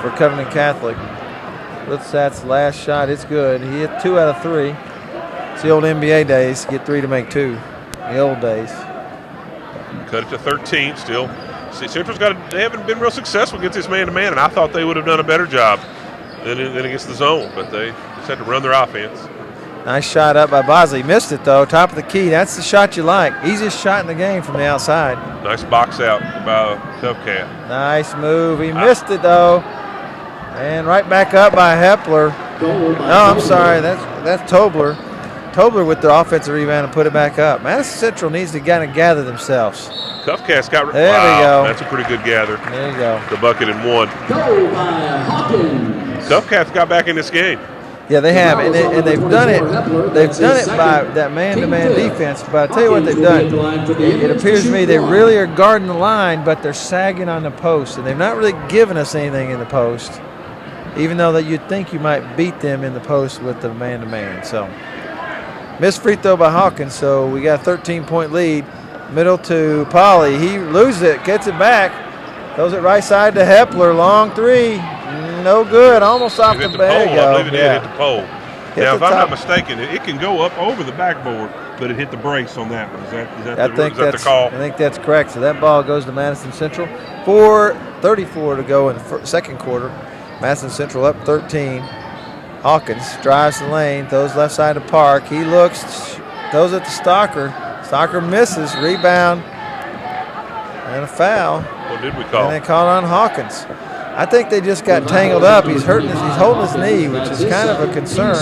for Covington Cathoilic. That's last shot. It's good. He hit 2 out of 3. It's the old NBA days. Get 3 to make 2. The old days. Cut it to 13 still. See, Central's they haven't been real successful against this man-to-man, and I thought they would have done a better job than against the zone, but they just had to run their offense. Nice shot up by Bosley. Missed it, though. Top of the key. That's the shot you like. Easiest shot in the game from the outside. Nice box out by Covcat. Nice move. He missed it, though. And right back up by Hepler. No, I'm sorry. That's Tobler. Tobler with the offensive rebound and put it back up. Madison Central needs to kind of gather themselves. Covcat's got. There we go. That's a pretty good gather. There you go. The bucket and one. Go by Hawkins. Covcat's got back in this game. Yeah, they have, and they've done it. They've done it by that man-to-man defense. But I'll tell you what they've done. It appears to me they really are guarding the line, but they're sagging on the post, and they've not really given us anything in the post, even though that you'd think you might beat them in the post with the man-to-man. So, missed free throw by Hawkins. So we got a 13-point lead. Middle to Polly. He loses it, gets it back, throws it right side to Hepler. Long three. No good, almost off the pole. there you go. I believe it did hit the pole. Now, if I'm not mistaken, it can go up over the backboard, but it hit the brace on that one. Is that the call? I think that's correct. So that ball goes to Madison Central. 4:34 to go in the second quarter. Madison Central up 13. Hawkins drives the lane, throws left side to Park. He looks, throws it to Stocker. Stocker misses, rebound, and a foul. What did we call? And they called on Hawkins. I think they just got tangled up. He's hurting. He's holding his knee, which is kind of a concern.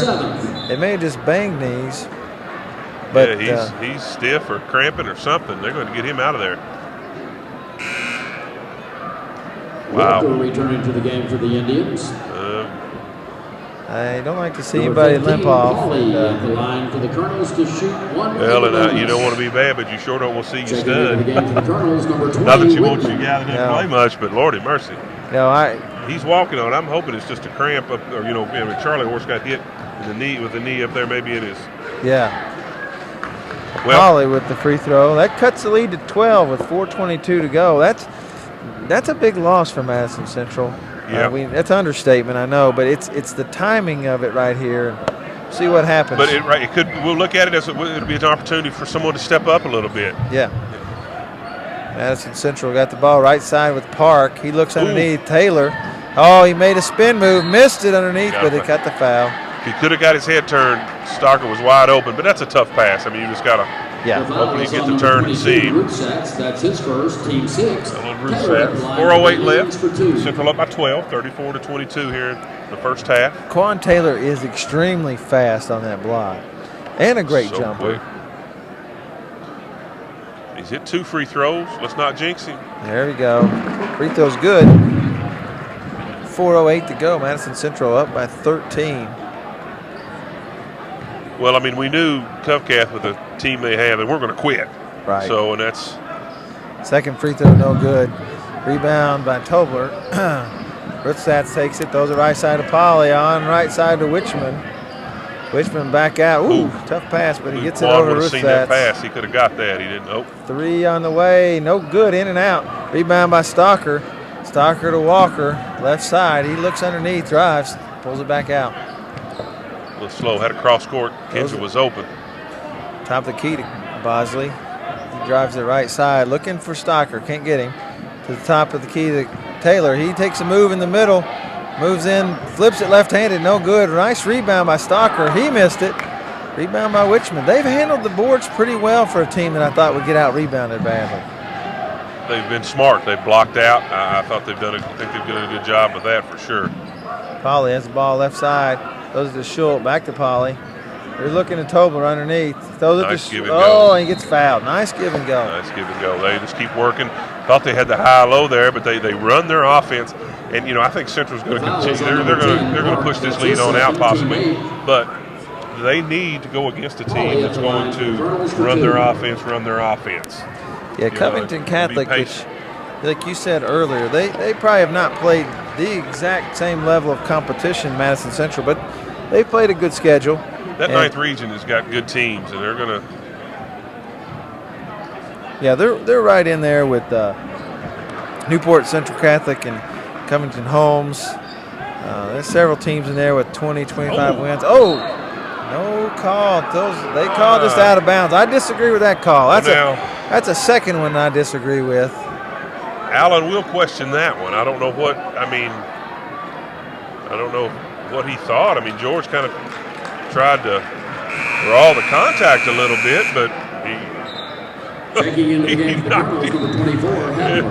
They may have just banged knees. But yeah, he's stiff or cramping or something. They're going to get him out of there. Wow. Returning to the game for the Indians. I don't like to see anybody limp off. The line for the Colonels to shoot one. Well, and you don't want to be bad, but you sure don't want to see you stud. Not that you want you guys to play much, but Lordy mercy. No, he's walking on. I'm hoping it's just a cramp up, or Charlie Horse got hit in the knee with the knee up there. Maybe it is. Yeah. Well, Holly with the free throw. That cuts the lead to 12 with 4:22 to go. That's a big loss for Madison Central. Yeah. That's an understatement, I know, but it's the timing of it right here. See what happens. But it could. We'll look at it as it'll be an opportunity for someone to step up a little bit. Yeah. Madison Central got the ball right side with Park. He looks underneath. Taylor. Oh, he made a spin move, missed it underneath, but he got the foul. He could have got his head turned. Stocker was wide open, but that's a tough pass. I mean, you just got to hopefully get the turn and see. That's his first, team 6. A little root set. 4:08 left. Central up by 12, 34-22 here in the first half. Quan Taylor is extremely fast on that block and a great jumper. Quick. He's hit 2 free throws. Let's not jinx him. There we go. Free throw's good. 4:08 to go. Madison Central up by 13. Well, I mean, we knew Covcath with the team they have, and we're going to quit. Right. So, and that's second free throw, no good. Rebound by Tobler. Rutsats takes it, throws it right side to Polly, on right side to Richmond. Richmond back out. Ooh, tough pass, but he gets it over Rutsats. Seen that pass. He could have got that. He didn't. Nope. 3 on the way, no good, in and out. Rebound by Stocker. Stocker to Walker, left side. He looks underneath, drives, pulls it back out. A little slow. Had a cross court. Kendra was open. Top of the key to Bosley. He drives the right side, looking for Stocker. Can't get him. To the top of the key to Taylor. He takes a move in the middle. Moves in, flips it left-handed. No good. Nice rebound by Stocker. He missed it. Rebound by Richmond. They've handled the boards pretty well for a team that I thought would get out-rebounded badly. They've been smart. They've blocked out. I think they've done a good job with that for sure. Polly has the ball left side. Goes to Schultz, back to Polly. They're looking at Tobler underneath. Throws it nice to give and go. Oh, and he gets fouled. Nice give and go. Nice give and go. They just keep working. Thought they had the high-low there, but they run their offense. And I think Central's going to continue. They're going to push this lead on out possibly, but they need to go against a team that's going to run their offense. Yeah, Covington Catholic, which, like you said earlier, they probably have not played the exact same level of competition Madison Central, but they've played a good schedule. That 9th region has got good teams, and they're going to. Yeah, they're right in there with Newport Central Catholic and Covington Holmes. There's several teams in there with 20, 25 wins. Oh, no call. They called us out of bounds. I disagree with that call. That's a second one I disagree with. Allen will question that one. I don't know what he thought. I mean, George kind of tried to draw the contact a little bit, but he knocked it.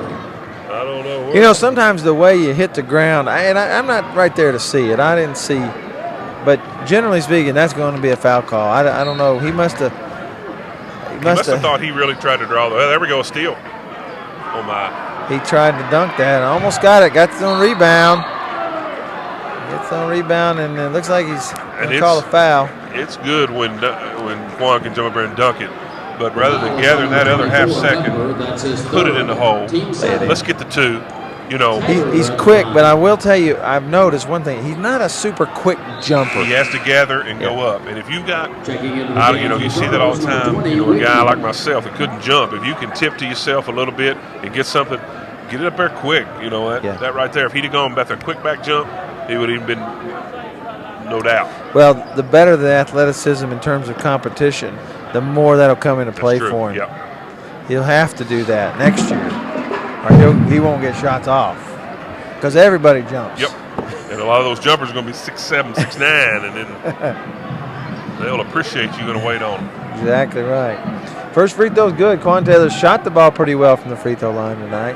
I don't know. Sometimes the way you hit the ground, and I'm not right there to see it. I didn't see, but generally speaking, that's going to be a foul call. I don't know. He must have. He must have thought he really tried to draw the. There we go, a steal. Oh my! He tried to dunk that. Almost got it. Got his own rebound. Gets on rebound, and it looks like he's going to call a foul. It's good when Quan can jump up there and dunk it, but rather than gather that other half second, put it in the hole. Let's get the 2. You know, he's quick, but I will tell you, I've noticed one thing. He's not a super quick jumper. He has to gather and go up. And if you've got, you see that all the time. You know, a guy like myself that couldn't jump. If you can tip to yourself a little bit and get something, get it up there quick. You know, that right there. If he'd have gone back there, quick back jump, he would have even been, no doubt. Well, the better the athleticism in terms of competition, the more that'll come into play for him. Yep. He'll have to do that next year, or he won't get shots off, because everybody jumps. Yep. And a lot of those jumpers are going to be 6'7", 6'9", and then they'll appreciate you going to wait on them. Exactly right. First free throw's good. Quan Taylor shot the ball pretty well from the free throw line tonight.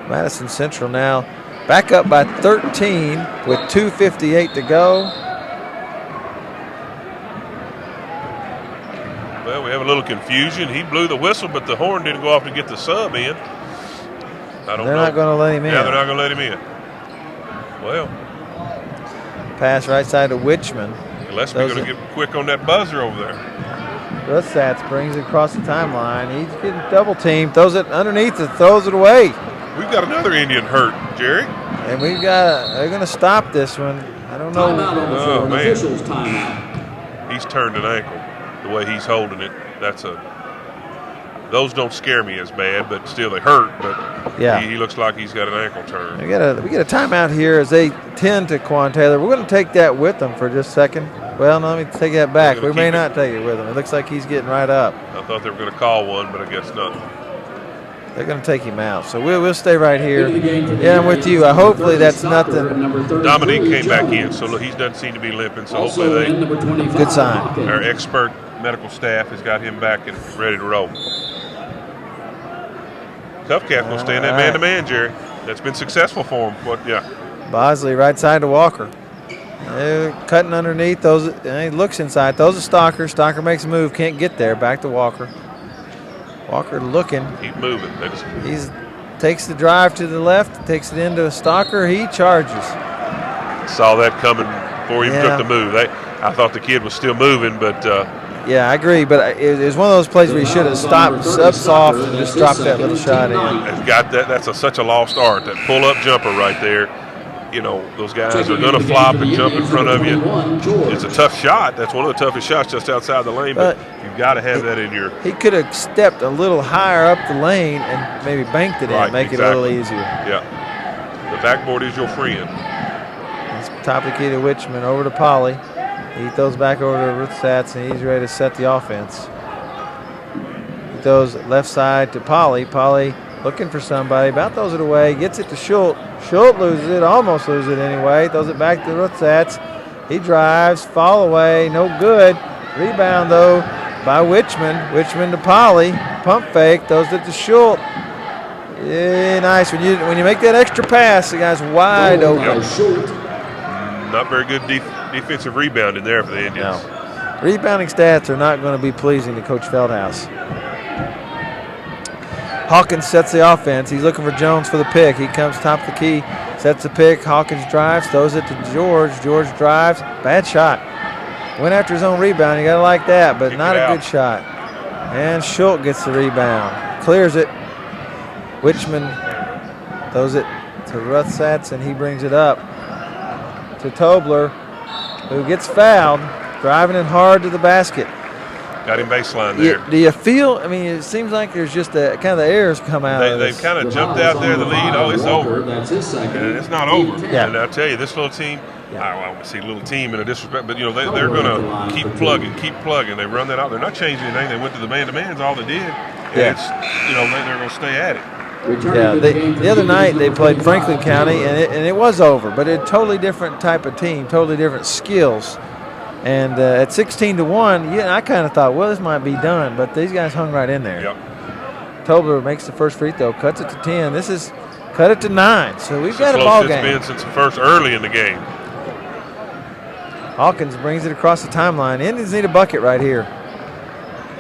Madison Central now back up by 13 with 2:58 to go. Well, we have a little confusion. He blew the whistle, but the horn didn't go off to get the sub in. I don't know. They're not going to let him in. Yeah, they're not going to let him in. Well. Pass right side to Richmond. Gillespie going to get quick on that buzzer over there. Russatz brings it across the timeline. He's getting double teamed. Throws it underneath and throws it away. We've got another Indian hurt, Jerry. And they're going to stop this one. I don't know. Oh, man. He's turned an ankle the way he's holding it. Those don't scare me as bad, but still they hurt. But yeah, he looks like he's got an ankle turn. We get a timeout here as they tend to Quan Taylor. We're going to take that with them for just a second. Well, no, let me take that back. We may not take it with him. It looks like he's getting right up. I thought they were going to call one, but I guess not. They're going to take him out. So we'll stay right here. Yeah, I'm with you. Hopefully that's nothing. Dominique came back in, so he doesn't seem to be limping. So hopefully good sign. Our expert medical staff has got him back and ready to roll. Tough Cat will stay in that man-to-man, Jerry. That's been successful for him. But yeah. Bosley right side to Walker. Cutting underneath. He looks inside. Those are Stalker. Stalker makes a move. Can't get there. Back to Walker. Walker looking. Keep moving. He takes the drive to the left. Takes it into Stalker. He charges. Saw that coming before he took the move. I thought the kid was still moving, but. Yeah, I agree, but it was one of those plays where he should have stopped up soft and just dropped that little shot in. That's such a lost art, that pull-up jumper right there. You know, those guys are going to flop and jump in front of you. It's a tough shot. That's one of the toughest shots just outside the lane, but you've got to have that in your. He could have stepped a little higher up the lane and maybe banked it in, make it a little easier. Yeah. The backboard is your friend. It's top of the key to Richmond, over to Polly. He throws back over to Ruthsatz, and he's ready to set the offense. He throws left side to Polly. Polly looking for somebody, about throws it away, gets it to Schultz. Schultz loses it, almost loses it anyway. Throws it back to Ruthsatz. He drives, fall away, no good. Rebound, though, by Richmond. Richmond to Polly. Pump fake, throws it to Schultz. Yeah, nice. When you make that extra pass, the guy's wide open. Not very good defensive rebound in there for the Indians. No. Rebounding stats are not going to be pleasing to Coach Feldhouse. Hawkins sets the offense. He's looking for Jones for the pick. He comes top of the key, sets the pick. Hawkins drives, throws it to George. George drives. Bad shot. Went after his own rebound. You got to like that, but not a good shot. And Schultz gets the rebound. Clears it. Richmond throws it to Ruthsatz, and he brings it up to Tobler, who gets fouled, driving it hard to the basket. Got him baseline there. Do you feel, I mean, it seems like there's just kind of the airs come out of They've kind of jumped out there, the lead. Oh, it's over. And it's not over. Yeah. And I'll tell you, this little team, I don't want to see a little team in a disrespect, but, they're going to keep plugging. They run that out. They're not changing anything. They went to the man-to-mans, all they did. And it's, they're going to stay at it. Yeah, the other night they played Franklin County, and it was over, but a totally different type of team, totally different skills. And at 16-1, I kind of thought, well, this might be done, but these guys hung right in there. Yep. Tobler makes the first free throw, cuts it to 10. This is cut it to 9. So we've got a ball game. It's been since the first early in the game. Hawkins brings it across the timeline. Indians need a bucket right here.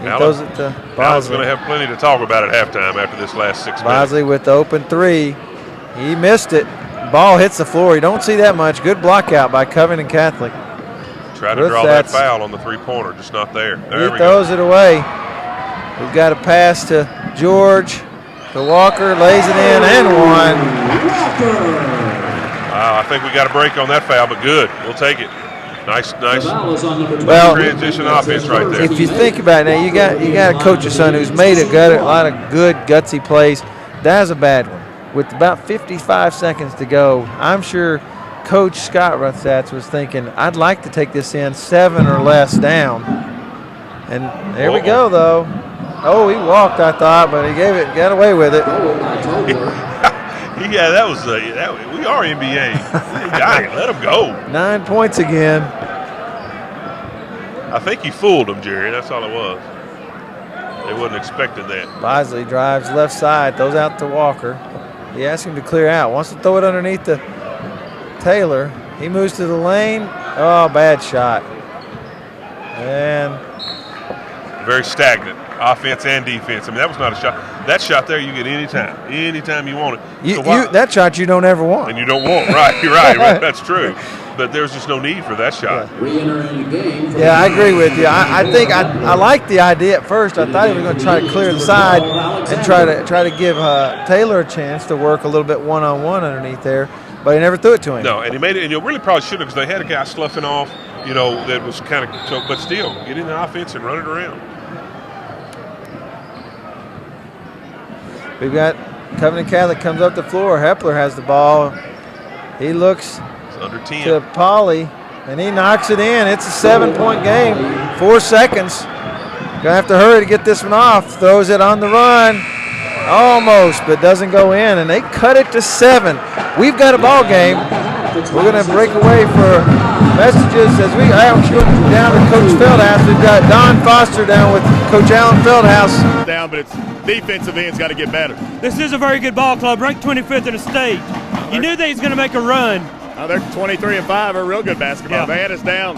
He throws it to Bosley. Allen's going to have plenty to talk about at halftime after this last 6 minutes. Bosley with the open three. He missed it. Ball hits the floor. You don't see that much. Good block out by Covington Catholic. Tried to draw that foul on the three-pointer, just not there. There he throws it away. We've got a pass to George. To Walker, lays it in and one. I think we got a break on that foul, but good. We'll take it. Nice well, transition offense right there. If you think about it, now you got a coach your son who's made a lot of good gutsy plays. That was a bad one. With about 55 seconds to go, I'm sure Coach Scott Ruthsatz was thinking, I'd like to take this in 7 or less down. And there we go, though. Oh, he walked, I thought, but he got away with it. Yeah, that was we are NBA. Let him go. 9 points again. I think he fooled him, Jerry. That's all it was. They wasn't expecting that. Bosley drives left side, throws out to Walker. He asks him to clear out. Wants to throw it underneath the Taylor. He moves to the lane. Oh, bad shot. And very stagnant, offense and defense. I mean, that was not a shot. That shot there you get anytime you want it. That shot you don't ever want. And you don't want, right? You're right. That's true. But there's just no need for that shot. Yeah, I agree with you. I think I liked the idea at first. I thought he was going to try to clear the side and try to give Taylor a chance to work a little bit one-on-one underneath there, but he never threw it to him. No, and he made it, and you really probably should have, because they had a guy sloughing off, that was kind of so. But still, get in the offense and run it around. We've got Covington Catholic comes up the floor. Hepler has the ball. He looks under 10 to Polly, and he knocks it in. It's a 7-point game. 4 seconds. Gonna have to hurry to get this one off. Throws it on the run. Almost, but doesn't go in, and they cut it to 7. We've got a ball game. We're gonna break away for messages as we go down to Coach Feldhouse. We've got Don Foster down with Coach Alan Feldhouse. Down, but it's defensive end's got to get better. This is a very good ball club, ranked 25th in the state. You knew they was going to make a run. They're 23-5. Are real good basketball. Yeah. They had us down.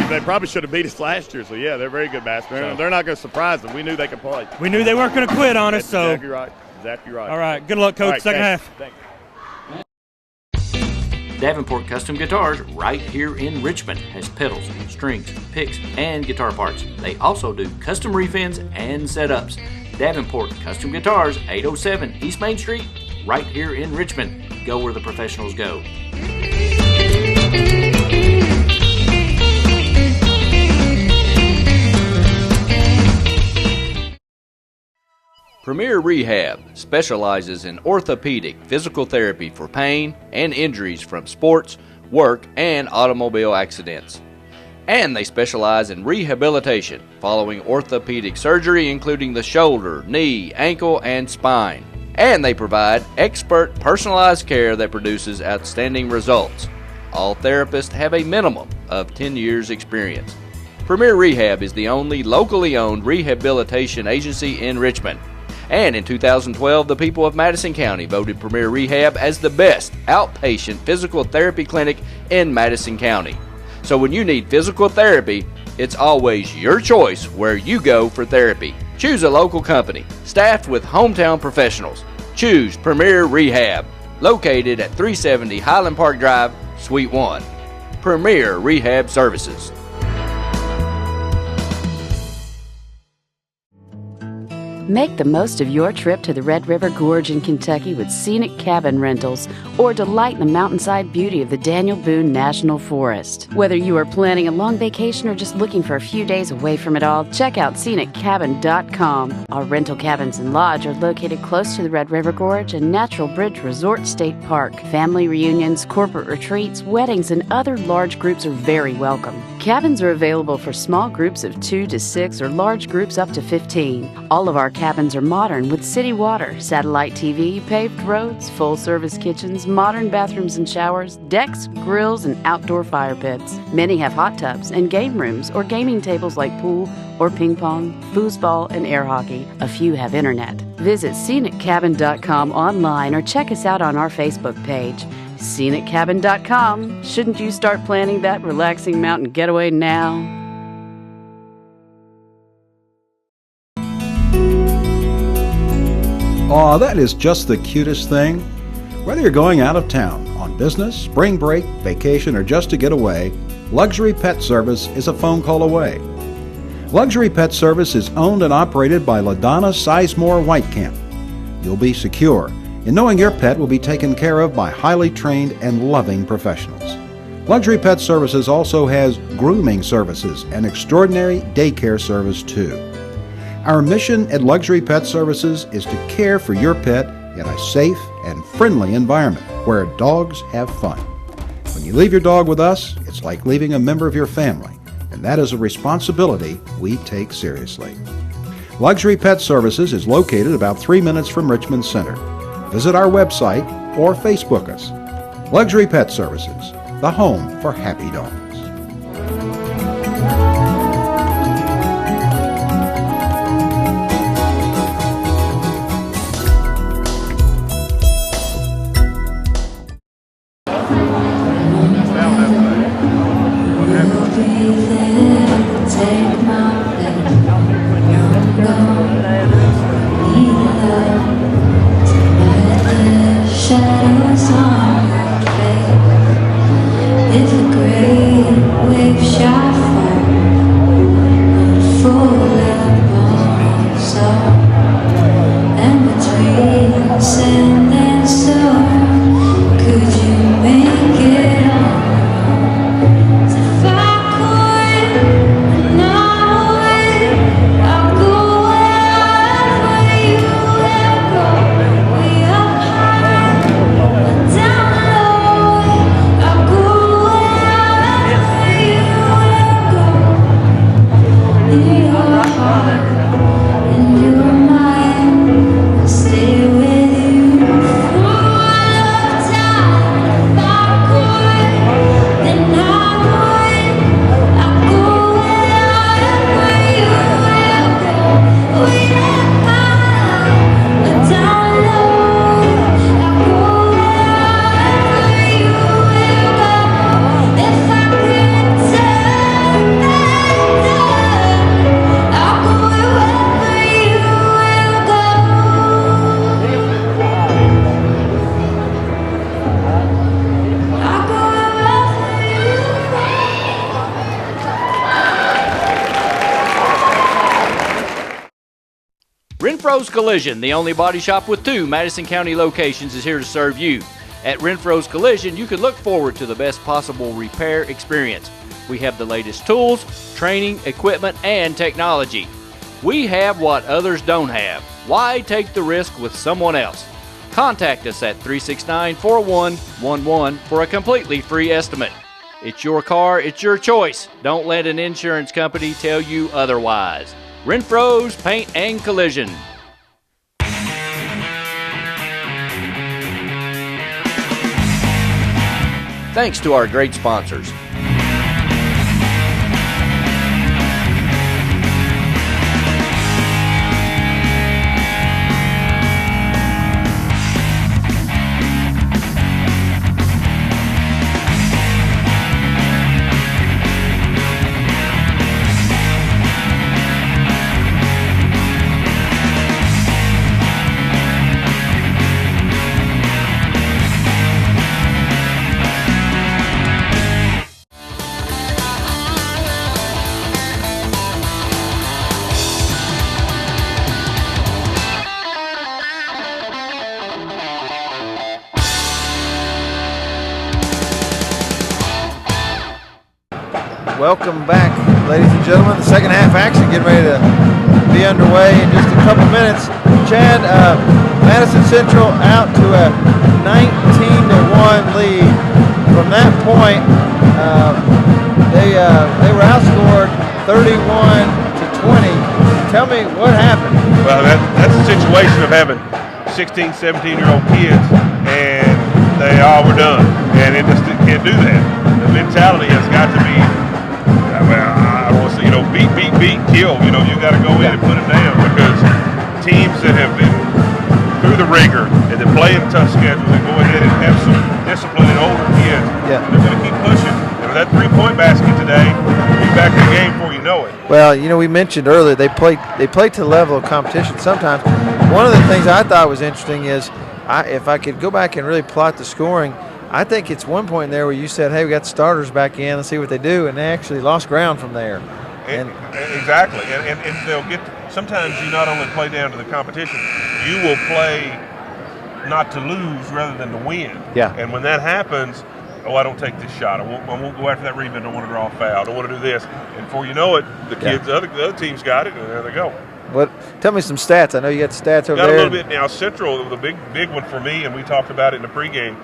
They probably should have beat us last year. So yeah, they're very good basketball. They're not going to surprise them. We knew they could play. We knew they weren't going to quit on us. That's exactly right. Exactly right. All right. Good luck, Coach. Right, Second half. Thanks. Davenport Custom Guitars, right here in Richmond, has pedals, strings, picks, and guitar parts. They also do custom refins and setups. Davenport Custom Guitars, 807 East Main Street, right here in Richmond. Go where the professionals go. Premier Rehab specializes in orthopedic physical therapy for pain and injuries from sports, work, and automobile accidents. And they specialize in rehabilitation following orthopedic surgery, including the shoulder, knee, ankle, and spine. And they provide expert personalized care that produces outstanding results. All therapists have a minimum of 10 years experience. Premier Rehab is the only locally owned rehabilitation agency in Richmond. And in 2012, the people of Madison County voted Premier Rehab as the best outpatient physical therapy clinic in Madison County. So when you need physical therapy, it's always your choice where you go for therapy. Choose a local company, staffed with hometown professionals. Choose Premier Rehab, located at 370 Highland Park Drive, Suite 1. Premier Rehab Services. Make the most of your trip to the Red River Gorge in Kentucky with scenic cabin rentals, or delight in the mountainside beauty of the Daniel Boone National Forest. Whether you are planning a long vacation or just looking for a few days away from it all, check out ScenicCabin.com. Our rental cabins and lodge are located close to the Red River Gorge and Natural Bridge Resort State Park. Family reunions, corporate retreats, weddings, and other large groups are very welcome. Cabins are available for small groups of 2 to 6 or large groups up to 15. All of our cabins are modern with city water, satellite TV, paved roads, full-service kitchens, modern bathrooms and showers, decks, grills, and outdoor fire pits. Many have hot tubs and game rooms or gaming tables like pool or ping pong, foosball, and air hockey. A few have internet. Visit ScenicCabin.com online or check us out on our Facebook page. ScenicCabin.com. Shouldn't you start planning that relaxing mountain getaway now? Aw, that is just the cutest thing. Whether you're going out of town, on business, spring break, vacation, or just to get away, Luxury Pet Service is a phone call away. Luxury Pet Service is owned and operated by LaDonna Sizemore Whitecamp. You'll be secure in knowing your pet will be taken care of by highly trained and loving professionals. Luxury Pet Services also has grooming services and extraordinary daycare service too. Our mission at Luxury Pet Services is to care for your pet in a safe and friendly environment where dogs have fun. When you leave your dog with us, it's like leaving a member of your family, and that is a responsibility we take seriously. Luxury Pet Services is located about 3 minutes from Richmond Center. Visit our website or Facebook us. Luxury Pet Services, the home for happy dogs. Renfro's Collision, the only body shop with 2 Madison County locations, is here to serve you. At Renfro's Collision, you can look forward to the best possible repair experience. We have the latest tools, training, equipment, and technology. We have what others don't have. Why take the risk with someone else? Contact us at 369-4111 for a completely free estimate. It's your car, it's your choice. Don't let an insurance company tell you otherwise. Renfro's Paint and Collision. Thanks to our great sponsors. Welcome back, ladies and gentlemen. The second half action getting ready to be underway in just a couple minutes. Chad, Madison Central out to a 19-1 lead. From that point, they were outscored 31-20. Tell me what happened. Well, that's a situation of having 16, 17-year-old kids, and they all were done, and they just can't do that. The mentality has got to be, I don't want to say, beat, kill. You got to go in and put it down, because teams that have been through the ringer and that play in tough schedules and go ahead and have some discipline and Well, you know, we mentioned earlier they play to the level of competition sometimes. One of the things I thought was interesting is if I could go back and really plot the scoring, I think it's one point there where you said, hey, we got the starters back in, let's see what they do, and they actually lost ground from there. Exactly, and they'll get – sometimes you not only play down to the competition, you will play not to lose rather than to win. Yeah. And when that happens, I don't take this shot. I won't go after that rebound. I don't want to draw a foul. I don't want to do this. And before you know it, the kids, the other team's got it, and there they go. Tell me some stats. I know you got the stats over there. Got a little bit now. Central, the big one for me, and we talked about it in the pregame,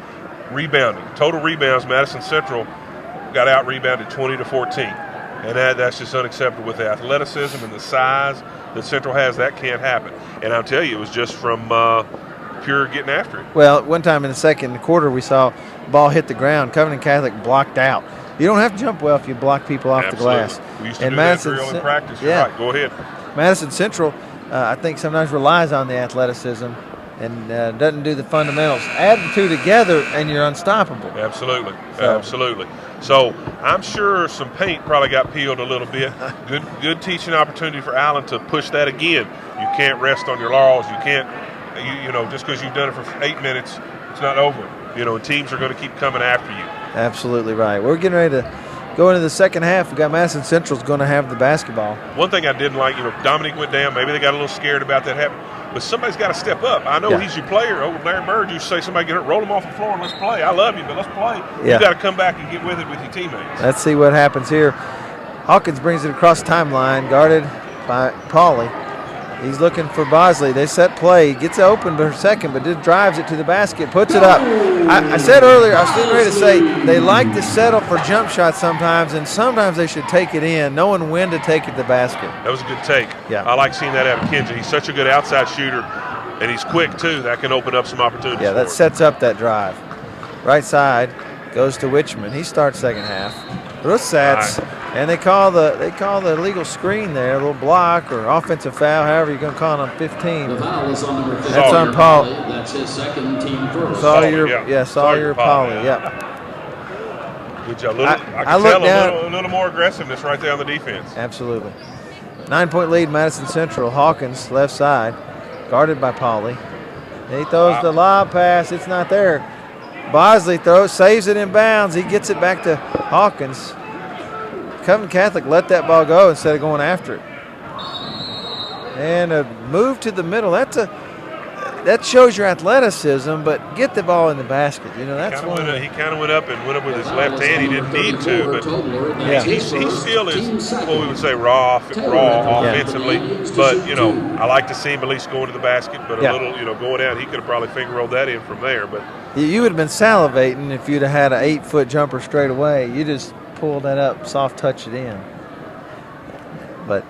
rebounding. Total rebounds, Madison Central got out-rebounded 20-14. And that's just unacceptable with the athleticism and the size that Central has. That can't happen. And I'll tell you, it was just from pure getting after it. Well, one time in the second quarter, we saw the ball hit the ground. Covington Catholic blocked out. You don't have to jump well if you block people off the glass. We used to do that drill in practice. You're right. Go ahead. Madison Central, I think sometimes relies on the athleticism and doesn't do the fundamentals. Add the two together, and you're unstoppable. Absolutely. Absolutely. So I'm sure some paint probably got peeled a little bit. Good teaching opportunity for Allen to push that again. You can't rest on your laurels. You can't, you know, just because you've done it for 8 minutes, it's not over. You know, teams are going to keep coming after you. Absolutely right. We're getting ready to go into the second half. We've got Madison Central's going to have the basketball. One thing I didn't like, you know, Dominic went down. Maybe they got a little scared about that happening. But somebody's got to step up. I know he's your player. Oh, Larry Bird, you say somebody get hurt, roll him off the floor and let's play. I love you, but let's play. Yeah. You got to come back and get with it with your teammates. Let's see what happens here. Hawkins brings it across the timeline, guarded by Pauly. He's looking for Bosley. They set play. Gets it open for a second, but just drives it to the basket, puts it up. I said earlier, I was getting ready to say, they like to settle for jump shots sometimes, and sometimes they should take it in, knowing when to take it to the basket. That was a good take. Yeah. I like seeing that out of Kenji. He's such a good outside shooter, and he's quick, too. That can open up some opportunities. Yeah, that sets up that drive. Right side goes to Richmond. He starts second half. Russats, and they call the illegal screen there, a little block or offensive foul, however you're going to call it on 15. The foul is on number 15. That's on Paul. That's his second team first. Sawyer Pauly. Good job. I can tell a little more aggressiveness right there on the defense. Absolutely. 9-point lead, Madison Central. Hawkins, left side, guarded by Pauly. He throws the lob pass. It's not there. Bosley saves it in bounds. He gets it back to Hawkins. Covington Catholic let that ball go instead of going after it. And a move to the middle. That shows your athleticism, but get the ball in the basket. You know, that's he kind of went up with his left hand. He didn't need to, but he still is what we would say raw offensively. But you know, I like to see him at least going to the basket, but a little, you know, going out. He could have probably finger rolled that in from there. But you would have been salivating if you'd have had an 8-foot jumper straight away. You just pulled that up, soft touch it in. But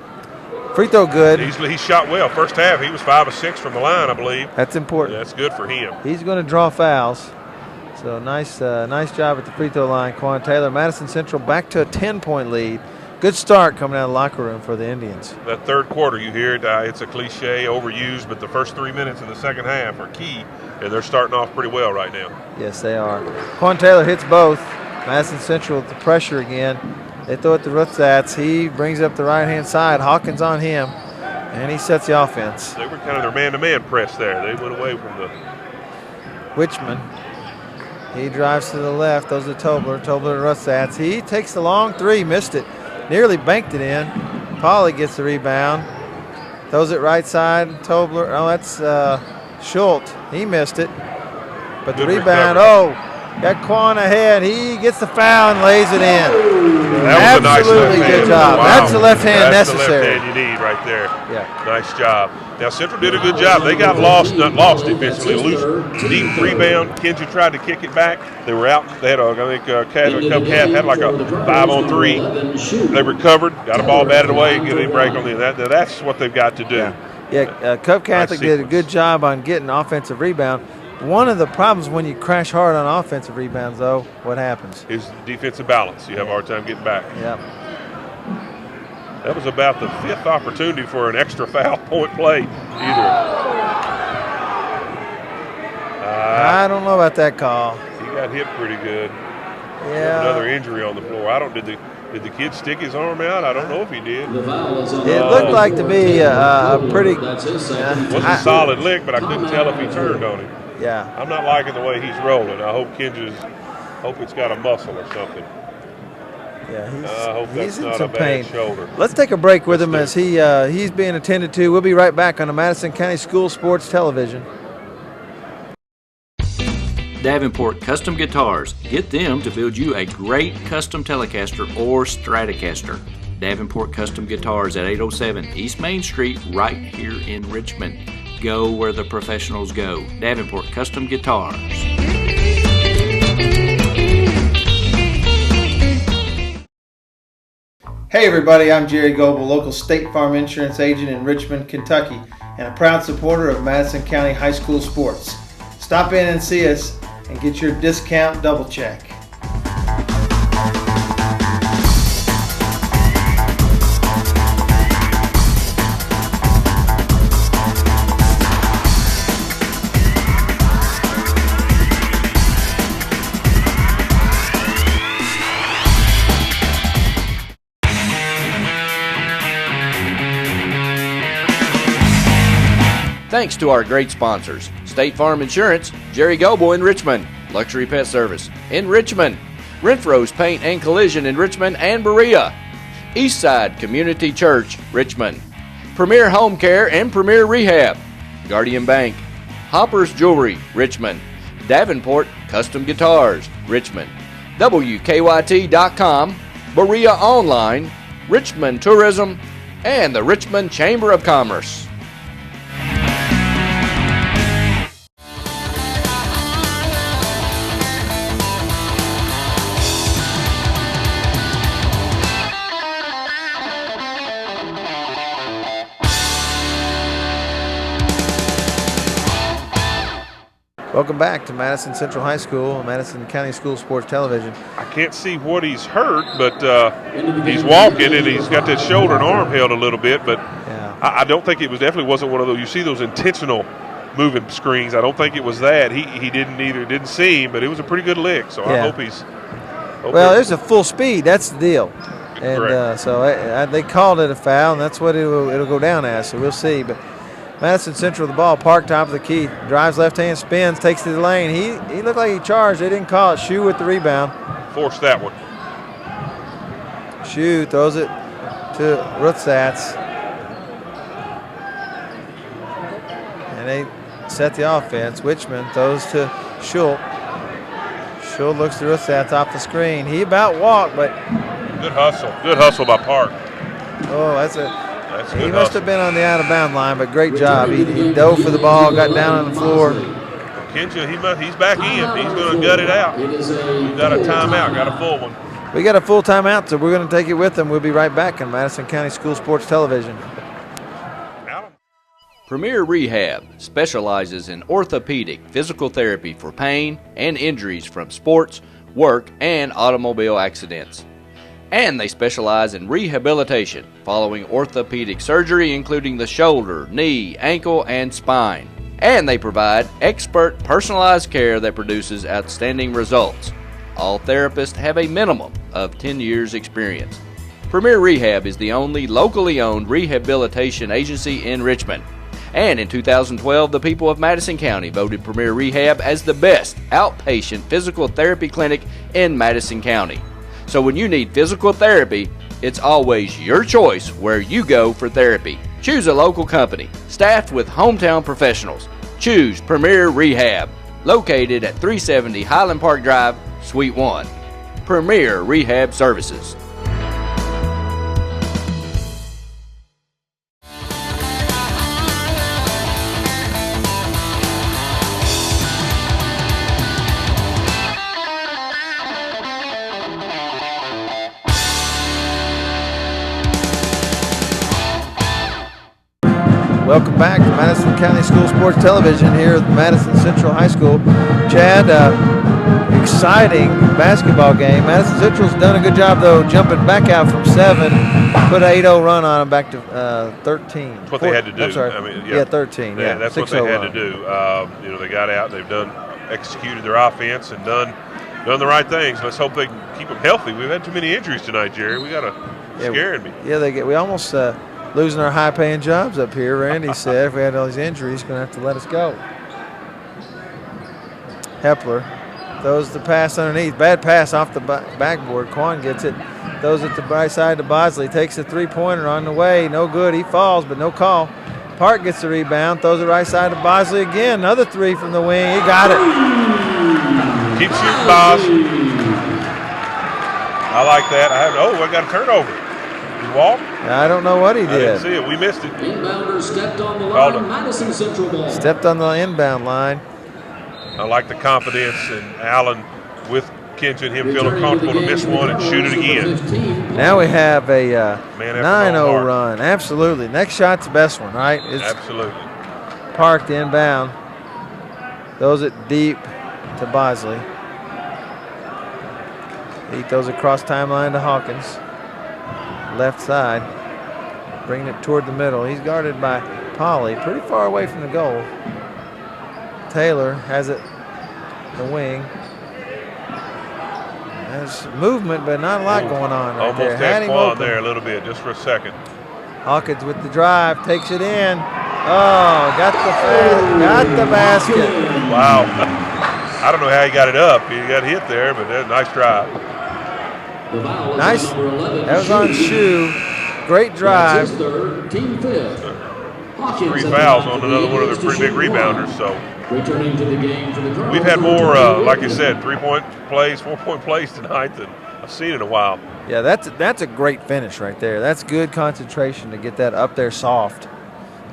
free throw good. He shot well. First half, he was 5 of 6 from the line, I believe. That's important. That's good for him. He's going to draw fouls. So nice job at the free throw line, Quan Taylor. Madison Central back to a 10-point lead. Good start coming out of the locker room for the Indians. That third quarter, you hear it, it's a cliche, overused, but the first 3 minutes of the second half are key, and they're starting off pretty well right now. Yes, they are. Quan Taylor hits both. Madison Central with the pressure again. They throw it to Rutzats. He brings up the right-hand side. Hawkins on him, and he sets the offense. They were kind of their man-to-man press there. They went away from the Richmond. He drives to the left. Those are Tobler. Tobler to Rutzats. He takes the long three. Missed it. Nearly banked it in. Pauly gets the rebound. Throws it right side. Tobler. Oh, that's Schultz. He missed it. But the rebound, got Quan ahead. He gets the foul and lays it in. That was absolutely a nice good job. Wow. That's the left hand necessary. That's the left hand you need right there. Yeah. Nice job. Now Central did a good job. They got not lost defensively. Loose deep rebound. Kenji tried to kick it back. They were out. They had Cubcat had like a 5-on-3. They recovered, got a ball batted away, and get a break on the end. That's what they've got to do. Yeah, Cub Catholic did a good job on getting offensive rebound. One of the problems when you crash hard on offensive rebounds, though, what happens? Is defensive balance. You have a hard time getting back. Yep. That was about the 5th opportunity for an extra foul point play. I don't know about that call. He got hit pretty good. Yeah. Another injury on the floor. Did the kid stick his arm out? I don't know if he did. It looked like to be a pretty. It was a solid lick, but I couldn't tell if he turned on him. Yeah. I'm not liking the way he's rolling. I hope hope it's got a muscle or something. Yeah, I hope he's that's in not some a bad pain. shoulder. Let's take a break with him as he's being attended to. We'll be right back on the Madison County School Sports Television. Davenport Custom Guitars. Get them to build you a great custom Telecaster or Stratocaster. Davenport Custom Guitars at 807 East Main Street, right here in Richmond. Go where the professionals go. Davenport Custom Guitars. Hey everybody, I'm Jerry Goebel, local State Farm insurance agent in Richmond, Kentucky, and a proud supporter of Madison County High School sports. Stop in and see us and get your discount double check. Thanks to our great sponsors, State Farm Insurance, Jerry Goebel in Richmond, Luxury Pet Service in Richmond, Renfro's Paint and Collision in Richmond and Berea, Eastside Community Church, Richmond, Premier Home Care and Premier Rehab, Guardian Bank, Hopper's Jewelry, Richmond, Davenport Custom Guitars, Richmond, WKYT.com, Berea Online, Richmond Tourism, and the Richmond Chamber of Commerce. Welcome back to Madison Central High School, Madison County School Sports Television. I can't see what he's hurt, but he's walking and he's got that shoulder and arm held a little bit. But yeah. I don't think it wasn't one of those. You see those intentional moving screens. I don't think it was that. He didn't seem, but it was a pretty good lick. So Yeah. I hope he's. Well, there's a full speed. That's the deal. And Correct. they called it a foul, and that's what it'll go down as. So we'll see. But Madison Central, the ball parked top of the key, drives left hand, spins, takes to the lane. He looked like he charged. They didn't call it. Shoe with the rebound. Forced that one. Shoe throws it to Ruthsatz. And they set the offense. Witchman throws to Schultz. Schultz looks to Ruthsatz off the screen. He about walked, but Good hustle. Good hustle by Park. oh, he good must have been on the out-of-bound line, but great job. He dove for the ball, got down on the floor. Kenja, he's back in. He's going to gut it out. We've got a timeout, got a full one. We got a full timeout, so we're going to take it with them. We'll be right back on Madison County School Sports Television. Premier Rehab specializes in orthopedic physical therapy for pain and injuries from sports, work, and automobile accidents. And they specialize in rehabilitation following orthopedic surgery, including the shoulder, knee, ankle, and spine. And they provide expert personalized care that produces outstanding results. All therapists have a minimum of 10 years experience. Premier Rehab is the only locally owned rehabilitation agency in Richmond. And in 2012, the people of Madison County voted Premier Rehab as the best outpatient physical therapy clinic in Madison County. So when you need physical therapy, it's always your choice where you go for therapy. Choose a local company, staffed with hometown professionals. Choose Premier Rehab, located at 370 Highland Park Drive, Suite 1. Premier Rehab Services. Welcome back to Madison County School Sports Television here at Madison Central High School. Chad, exciting basketball game. Madison Central's done a good job, though, jumping back out from 7, put an 8-0 run on them back to 13. That's what they had to do. I'm sorry. I mean, yeah, 13. Yeah, that's what they had to do. They got out. They've executed their offense and done done the right things. Let's hope they can keep them healthy. We've had too many injuries tonight, Jerry. We got to scaring me. Yeah, we almost losing our high-paying jobs up here. Randy said if we had all these injuries, he's going to have to let us go. Hepler throws the pass underneath. Bad pass off the backboard. Quan gets it. Throws it to right side to Bosley. Takes a three-pointer on the way. No good. He falls, but no call. Park gets the rebound. Throws it right side to Bosley again. Another three from the wing. He got it. Keep shooting, Boz. I like that. I got a turnover. He walked? I don't know what he did. I didn't see it. We missed it. Inbounder stepped on the line. Madison Central ball. Stepped on the inbound line. I like the confidence in Allen with Kenton, him feeling comfortable to miss one and shoot it again. Now we have a 9-0 run. Absolutely. Next shot's the best one, right? Absolutely. Park the inbound. Throws it deep to Bosley. He throws it across timeline to Hawkins. Left side. Bringing it toward the middle. He's guarded by Polly. Pretty far away from the goal. Taylor has it the wing. There's movement, but not a lot going on right there. Almost had Quan there a little bit, just for a second. Hawkins with the drive, takes it in. Oh, got the basket. Wow. I don't know how he got it up. He got hit there, but that's a nice drive. Nice. That was on Shoe. Great drive. Team fifth. 3 fouls on another one of their pretty big rebounders. So returning to the game for the Colonels. we've had more, like you said, 3-point plays, 4-point plays tonight than I've seen in a while. Yeah, that's a great finish right there. That's good concentration to get that up there soft.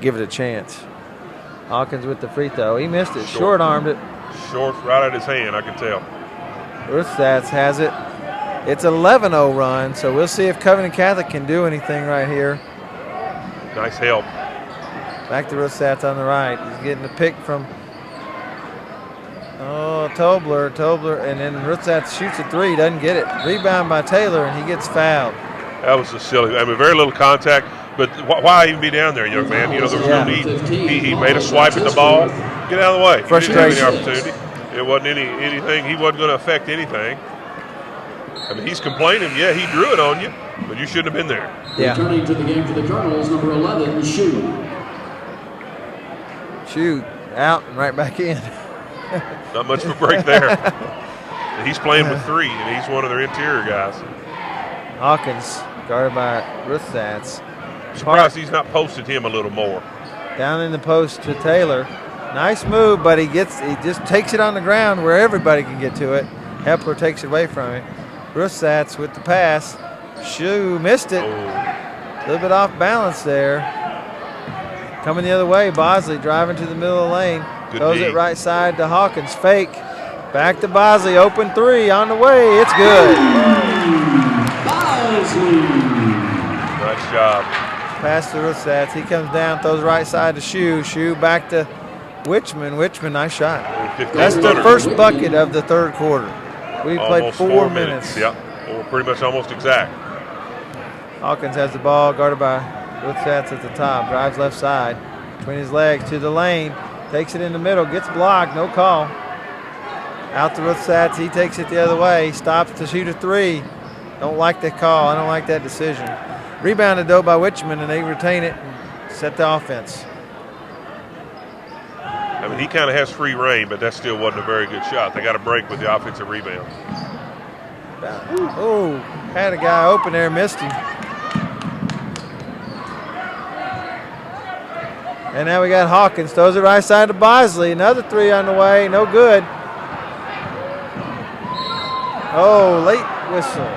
Give it a chance. Hawkins with the free throw. He missed it. Short-armed it. Short right out of his hand, I can tell. Earthstats has it. It's an 11-0 run, so we'll see if Covington Catholic can do anything right here. Nice help. Back to Earthstats on the right. He's getting the pick from Tobler, and then Earthstats shoots a three, doesn't get it. Rebound by Taylor, and he gets fouled. That was a silly. Very little contact, but why even be down there, young man? There was no need. He made a swipe at the ball. Get out of the way. Frustration. He didn't have any opportunity. It wasn't anything. He wasn't going to affect anything. He's complaining. Yeah, he drew it on you, but you shouldn't have been there. Yeah. Returning to the game for the Colonels, number 11, Shoot out and right back in. Not much of a break there. He's playing with 3, and he's one of their interior guys. Hawkins guarded by Earthstats. Surprised he's not posted him a little more. Down in the post to Taylor. Nice move, but he just takes it on the ground where everybody can get to it. Hepler takes it away from him. Earthstats with the pass. Shoe missed it. A little bit off balance there. Coming the other way, Bosley driving to the middle of the lane. Throws it right side to Hawkins. Fake. Back to Bosley. Open three on the way. It's good. Bosley. Nice job. Pass to Earthstats. He comes down, throws right side to Shoe. Shoe back to Richmond. Richmond, nice shot. That's the first bucket of the third quarter. We played 4 minutes. Yeah, well, pretty much almost exact. Hawkins has the ball, guarded by Earthstats at the top. Drives left side, between his legs to the lane. Takes it in the middle, gets blocked, no call. Out to Earthstats, he takes it the other way. Stops to shoot a three. Don't like that call, I don't like that decision. Rebounded though by Richmond, and they retain it and set the offense. He kind of has free reign, but that still wasn't a very good shot. They got a break with the offensive rebound. Oh, had a guy open there, missed him. And now we got Hawkins, throws it right side to Bosley. Another three on the way, no good. Oh, late whistle.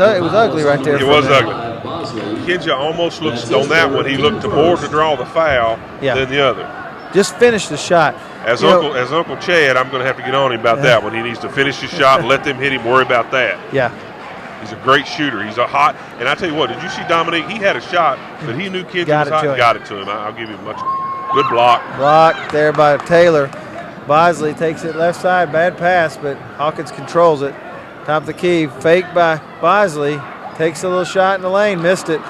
It was ugly right there. It was ugly. Kinja almost looks, on that one, he looked more to draw the foul than the other. Just finish the shot. As Uncle Chad, I'm going to have to get on him about that one. He needs to finish his shot and let them hit him, worry about that. Yeah. He's a great shooter. He's a hot, and I tell you what, did you see Dominique? He had a shot, but he knew Kinja was hot and got it to him. I'll give him much. Good block. Block there by Taylor. Bosley takes it left side, bad pass, but Hawkins controls it. Top of the key, fake by Bosley. Takes a little shot in the lane, missed it.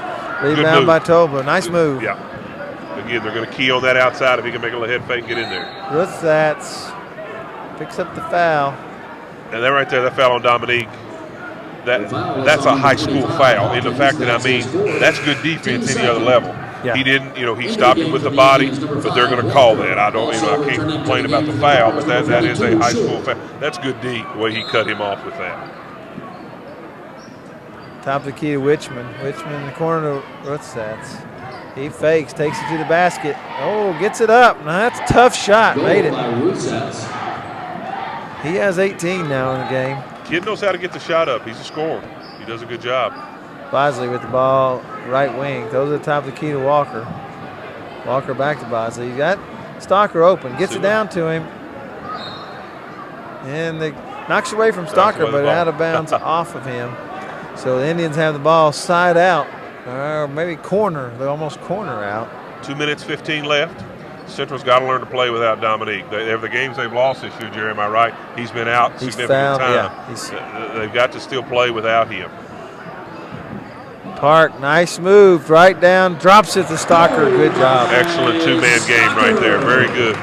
Rebound by Tobler. Nice move. Yeah. Again, they're going to key on that outside if he can make a little head fake and get in there. Ruthsatz picks up the foul. And that right there, that foul on Dominique, that's a high school foul. In the fact that, I mean, that's good defense any other level. Yeah. He didn't, he stopped him with the body, but they're going to call that. I can't complain about the foul, but that is a high school foul. That's good D, the way he cut him off with that. Top of the key to Richmond. Richmond in the corner to Ruthsatz. He fakes, takes it to the basket. Oh, gets it up. Now that's a tough shot. Made it. He has 18 now in the game. Kid knows how to get the shot up. He's a scorer. He does a good job. Bosley with the ball, right wing. Those are the top of the key to Walker. Walker back to Bosley. You got Stalker open. Gets it down to him. And they knocks away from Stalker, but out of bounds off of him. So the Indians have the ball side out, or maybe corner. They're almost corner out. 2 minutes, 15 left. Central's got to learn to play without Dominique. The games they've lost this year, Jerry, am I right? He's been out significant time. Yeah, they've got to still play without him. Park, nice move, right down, drops it to Stalker. Good job. Excellent two-man game right there. Very good.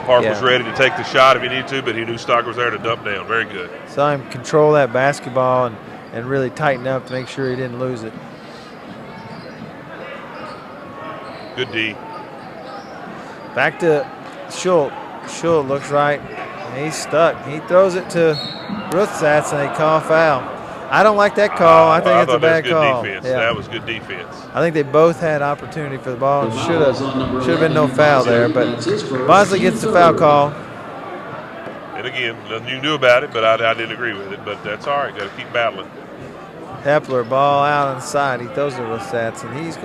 Park was ready to take the shot if he needed to, but he knew Stalker was there to dump down. Very good. Saw him control that basketball and really tighten up to make sure he didn't lose it. Good D. Back to Schultz. Schultz looks right. He's stuck. He throws it to Ruthsatz and they call foul. I don't like that call. I think it's a bad call. Defense. Yeah. That was good defense. I think they both had opportunity for the ball. Should have been no foul there, but Bosley gets the foul call. And again, nothing you knew about it, but I didn't agree with it. But that's all right. Got to keep battling. Hepler, ball out on the side. He throws it to Ruthsatz, and he's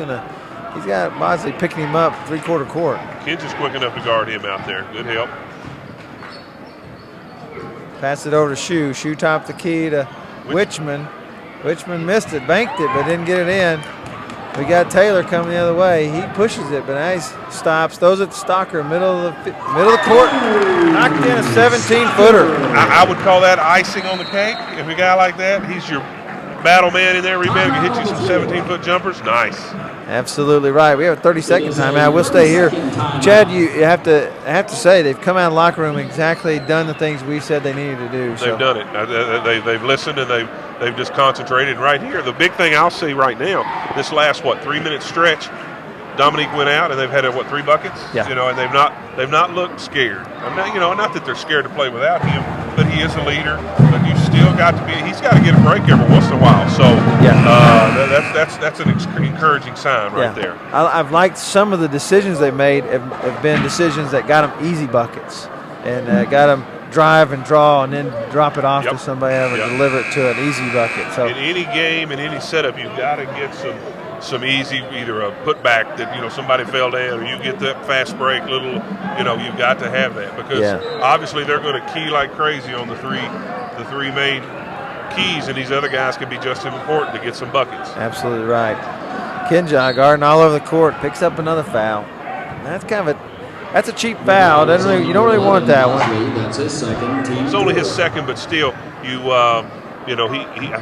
got Bosley picking him up three-quarter court. Kid's just quick enough to guard him out there. Good help. Pass it over to Shoe. Shoe top the key to Richmond. Richmond missed it, banked it, but didn't get it in. We got Taylor coming the other way. He pushes it, but now he stops. Throws it to Stalker, middle of the court. Knocked in a 17-footer. I would call that icing on the cake. If a guy like that, he's your battle man in there. Rebound can hit you some 17-foot jumpers. Nice. Absolutely right. We have a 30-second timeout. We'll stay here. Chad, you have to say they've come out of the locker room exactly done the things we said they needed to do. They've done it. They've listened and they've just concentrated right here. The big thing I'll see right now, this last 3-minute stretch, Dominique went out and they've had 3 buckets. Yeah. And they've not looked scared. Not that they're scared to play without him, but he is a leader. But you still got to be. He's got to get a break every once in a while. So that's an encouraging sign right there. I've liked some of the decisions they made have been decisions that got them easy buckets and got them drive and draw and then drop it off to somebody and deliver it to an easy bucket. So in any game, in any setup, you've got to get some easy, either a putback that somebody fell down, or you get that fast break, you've got to have that because obviously they're going to key like crazy on the three main keys, and these other guys can be just as important to get some buckets. Absolutely right. Kinjai guarding all over the court, picks up another foul. That's a cheap foul. You don't really want that one. That's his second. It's only his second, but still, I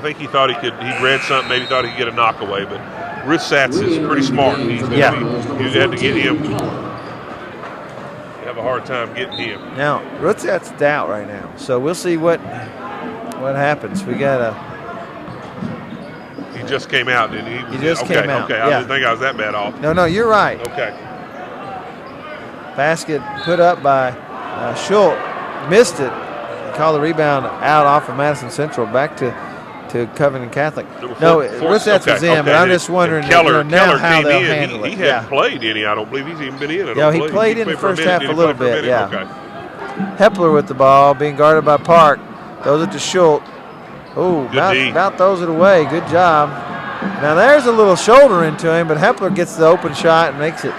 think he thought he read something, maybe thought he could get a knockaway, but Ruthsatz is pretty smart. You had to get him. You have a hard time getting him. Now, Ruthsatz is out right now, so we'll see what happens. We got He just came out, didn't he? He just came out. Okay, I didn't think I was that bad off. No, you're right. Okay. Basket put up by Schultz. Missed it. Call the rebound out off of Madison Central back to Covington Catholic. No, Ruthsatz was in, but I'm just wondering Keller how they'll came in. handle it. He hadn't played any. I don't believe he's even been in. He played in the first half a little bit, Okay. Hepler with the ball, being guarded by Park. Throws it to Schultz. Oh, about throws it away. Good job. Now there's a little shoulder into him, but Hepler gets the open shot and makes it.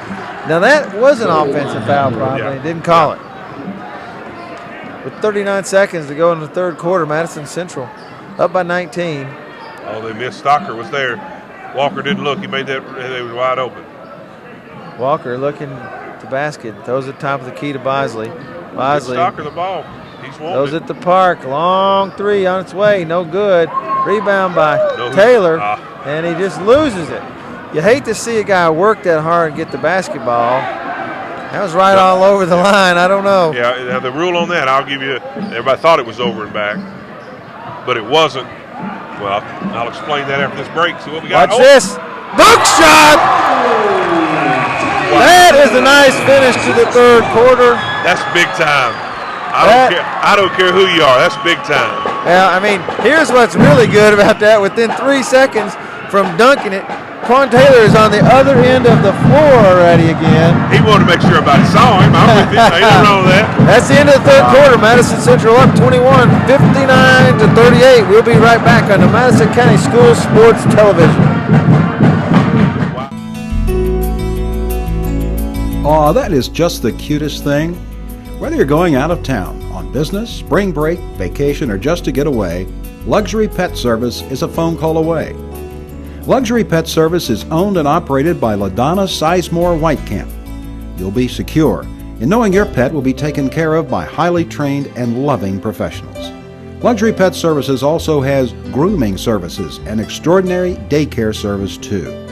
Now that was an offensive foul probably. He didn't call it. With 39 seconds to go in the third quarter, Madison Central up by 19. Oh, they missed. Stalker was there. Walker didn't look. He made that. They was wide open. Walker looking to basket. Throws it top of the key to Bosley. Bosley. Stalker the ball. He's wanted. Throws it to Park. Long three on its way. No good. Rebound by Taylor. And he just loses it. You hate to see a guy work that hard and get the basketball. That was right all over the line. I don't know. Yeah, now the rule on that, I'll give you, everybody thought it was over and back, but it wasn't. Well, I'll explain that after this break. See what we got. Watch this. Dunk shot! Wow. That is a nice finish to the third quarter. That's big time. I don't care who you are. That's big time. Yeah, I mean, here's what's really good about that. Within 3 seconds from dunking it, Quan Taylor is on the other end of the floor already again. He wanted to make sure everybody saw him. I'm with you. Ain't nothing wrong with that. That's the end of the third quarter. Madison Central up 21, 59 to 38. We'll be right back on the Madison County School Sports Television. Aw, that is just the cutest thing. Whether you're going out of town, on business, spring break, vacation, or just to get away, Luxury Pet Service is a phone call away. Luxury Pet Service is owned and operated by LaDonna Sizemore Whitecamp. You'll be secure in knowing your pet will be taken care of by highly trained and loving professionals. Luxury Pet Services also has grooming services and extraordinary daycare service too.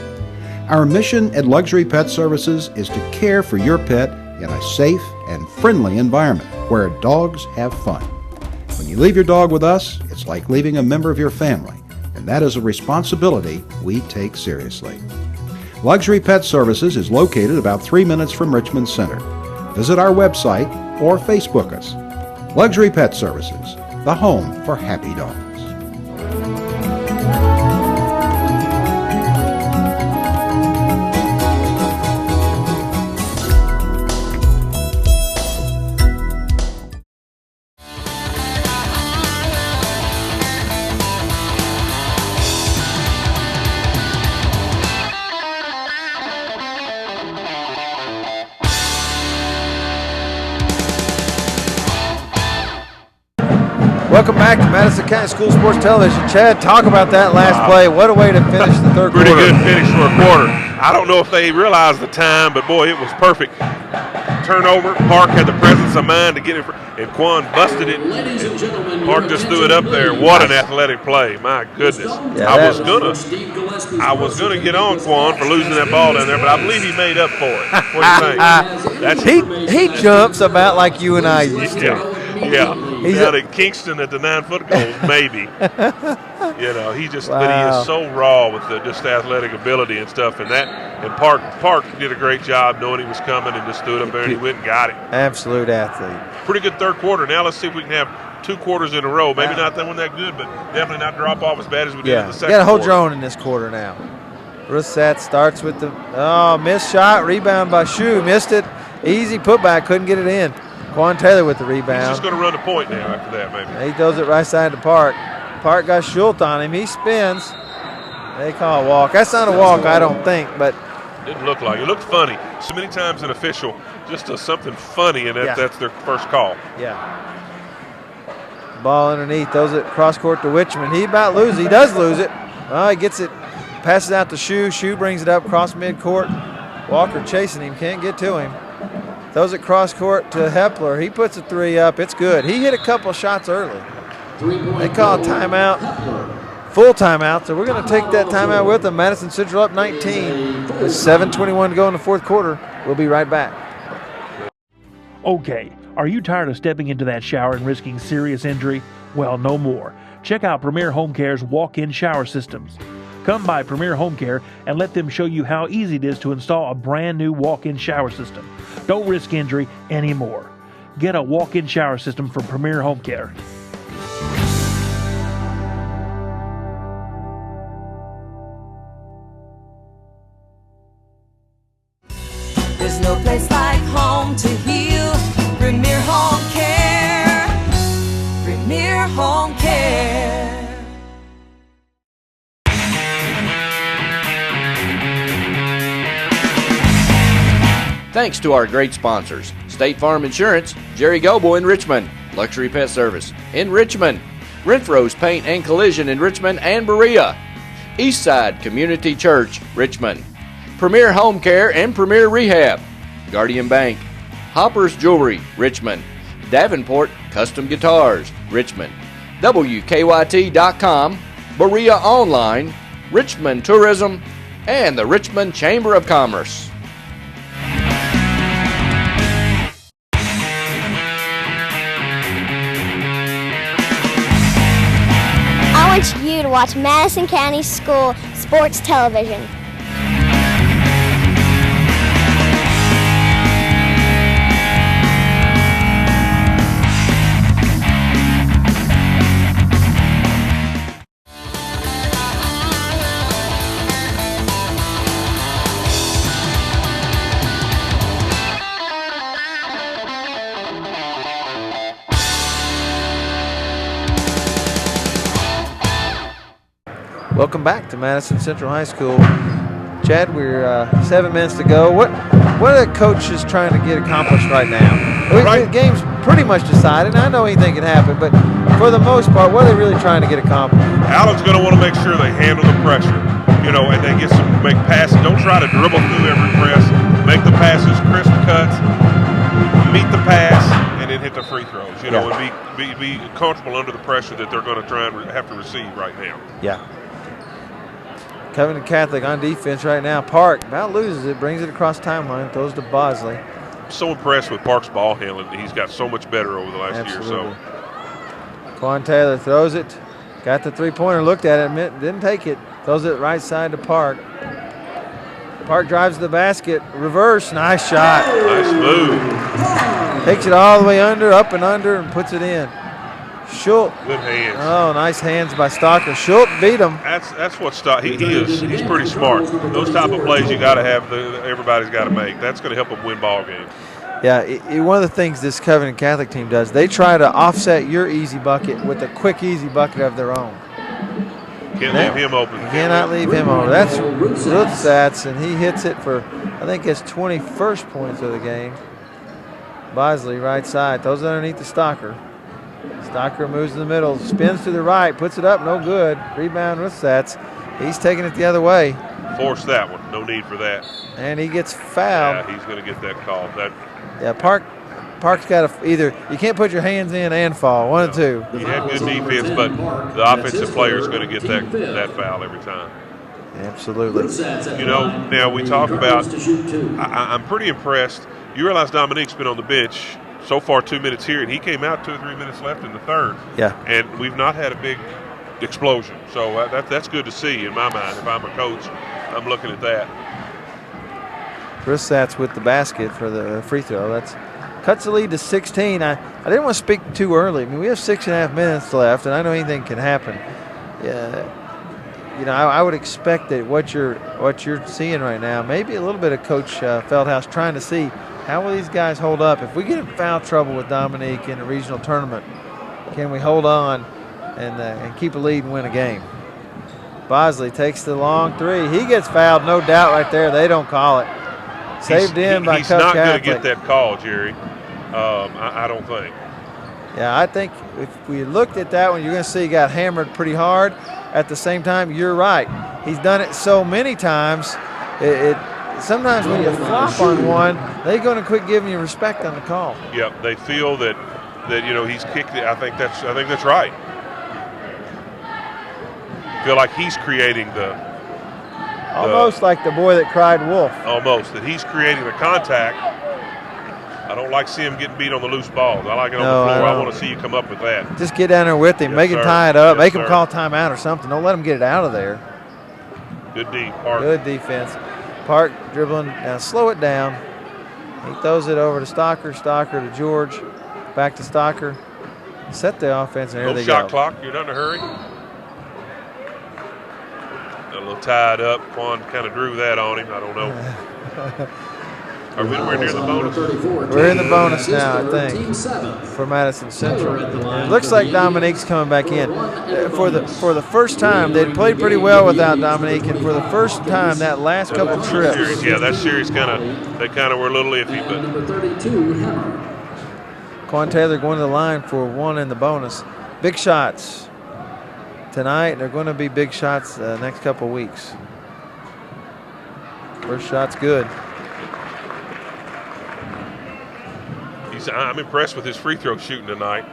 Our mission at Luxury Pet Services is to care for your pet in a safe and friendly environment where dogs have fun. When you leave your dog with us, it's like leaving a member of your family, and that is a responsibility we take seriously. Luxury Pet Services is located about 3 minutes from Richmond Center. Visit our website or Facebook us. Luxury Pet Services, the home for happy dogs. Welcome back to Madison County School Sports Television. Chad, talk about that last play. What a way to finish the third quarter. Pretty good finish for a quarter. I don't know if they realized the time, but boy, it was perfect. Turnover. Park had the presence of mind to get it, and Quan busted it. Park just threw it up there. What an athletic play! My goodness. Yeah, I was gonna get on Quan for losing that ball down there, but I believe he made up for it. What do you think? He jumps about like you and I used to. Yeah. He's down at Kingston at the 9-foot goals, maybe. You know, he just, but he is so raw with just the athletic ability and stuff. And Park did a great job knowing he was coming and just threw it up there and he went and got it. Absolute athlete. Pretty good third quarter. Now let's see if we can have 2 quarters in a row. Maybe not that one that good, but definitely not drop off as bad as we did in the second quarter. You got to hold your own in this quarter now. Brissett starts with the missed shot, rebound by Shu, missed it. Easy putback, couldn't get it in. Quan Taylor with the rebound. He's just going to run the point now after that, maybe. He throws it right side to Park. Park got Schultz on him. He spins. They call a walk. That's not a walk, I don't think, but didn't look like it. It looked funny. So many times an official just does something funny, and that's their first call. Yeah. Ball underneath. Throws it cross court to Richmond. He about loses. He does lose it. He gets it. Passes out to Shu. Shu brings it up cross midcourt. Walker chasing him. Can't get to him. Throws it cross court to Hepler. He puts a 3 up. It's good. He hit a couple shots early. They call a timeout. Full timeout. So we're going to take that timeout with them. Madison Central up 19 with 7:21 to go in the fourth quarter. We'll be right back. Okay, are you tired of stepping into that shower and risking serious injury? Well, no more. Check out Premier Home Care's walk-in shower systems. Come by Premier Home Care and let them show you how easy it is to install a brand new walk-in shower system. Don't risk injury anymore. Get a walk-in shower system from Premier Home Care. There's no place like home to heal. Premier Home Care. Premier Home Care. Thanks to our great sponsors, State Farm Insurance, Jerry Goble in Richmond, Luxury Pet Service in Richmond, Renfro's Paint and Collision in Richmond and Berea, Eastside Community Church, Richmond, Premier Home Care and Premier Rehab, Guardian Bank, Hopper's Jewelry, Richmond, Davenport Custom Guitars, Richmond, WKYT.com, Berea Online, Richmond Tourism, and the Richmond Chamber of Commerce. I want you to watch Madison County School Sports Television. Welcome back to Madison Central High School. Chad, we're 7 minutes to go. What are the coaches trying to get accomplished right now? The game's pretty much decided. I know anything can happen, but for the most part, what are they really trying to get accomplished? Allen's going to want to make sure they handle the pressure, and they make passes. Don't try to dribble through every press. Make the passes, crisp cuts, meet the pass, and then hit the free throws. And be comfortable under the pressure that they're going to try and have to receive right now. Yeah. Covington Catholic on defense right now. Park about loses it, brings it across timeline, throws to Bosley. I'm so impressed with Park's ball handling. He's got so much better over the last year or so. Quan Taylor throws it. Got the three-pointer, looked at it, didn't take it. Throws it right side to Park. Park drives to the basket. Reverse, nice shot. Nice move. Takes it all the way under, up and under, and puts it in. Schultz. Good hands. Oh, nice hands by Stocker. Schultz beat him. That's what Stocker. He's pretty smart. Those type of plays you got to have. Everybody's got to make. That's going to help them win ball games. Yeah, one of the things this Covington Catholic team does, they try to offset your easy bucket with a quick, easy bucket of their own. Can't leave him open. Cannot leave him open. That's Rutsatz, and he hits it for, I think, his 21st points of the game. Bosley, right side, throws it underneath the Stocker. Stocker moves in the middle, spins to the right, puts it up, no good. Rebound Rutsatz. He's taking it the other way. Force that one. No need for that. And he gets fouled. Yeah, he's going to get that call. Yeah, Park's got to either, you can't put your hands in and fall, one of two. He had good defense, but the offensive player is going to get that foul every time. Absolutely. Now we talk about, I'm pretty impressed. You realize Dominique's been on the bench so far 2 minutes here, and he came out 2 or 3 minutes left in the third. Yeah. And we've not had a big explosion. So that's good to see in my mind. If I'm a coach, I'm looking at that. Rutsatz with the basket for the free throw. That's cuts the lead to 16. I didn't want to speak too early. I mean, we have 6.5 minutes left, and I know anything can happen. Yeah. I would expect that what you're seeing right now, maybe a little bit of Coach Feldhouse trying to see how will these guys hold up. If we get in foul trouble with Dominique in a regional tournament, can we hold on and keep a lead and win a game? Bosley takes the long three. He gets fouled, no doubt, right there. They don't call it. Saved in by Covington Catholic. He's not going to get that call, Jerry. I don't think. Yeah, I think if we looked at that one, you're going to see he got hammered pretty hard. At the same time, you're right. He's done it so many times. Sometimes when you flop on one, they're going to quit giving you respect on the call. Yep, they feel that he's kicked it. I think that's right. Feel like he's creating almost like the boy that cried wolf. Almost that he's creating the contact. I don't like seeing him getting beat on the loose balls. I like it on the floor. I want to see you come up with that. Just get down there with him, make him tie it up, make him call timeout or something. Don't let him get it out of there. Good D, Park. Good defense. Park dribbling. Now slow it down. He throws it over to Stocker. Stocker to George. Back to Stocker. Set the offense, and here they go. No shot clock. You're not in a hurry. A little tied up. Quan kind of drew that on him. I don't know. Are we near the bonus? We're in the bonus now, I think, for Madison Central. It looks like Dominique's coming back in. For the first time, they'd played pretty well without Dominique, and for the first time, that last couple trips. Yeah, that series they kind of were a little iffy, but. Quan Taylor going to the line for one in the bonus. Big shots tonight. They're going to be big shots the next couple weeks. First shot's good. I'm impressed with his free throw shooting tonight.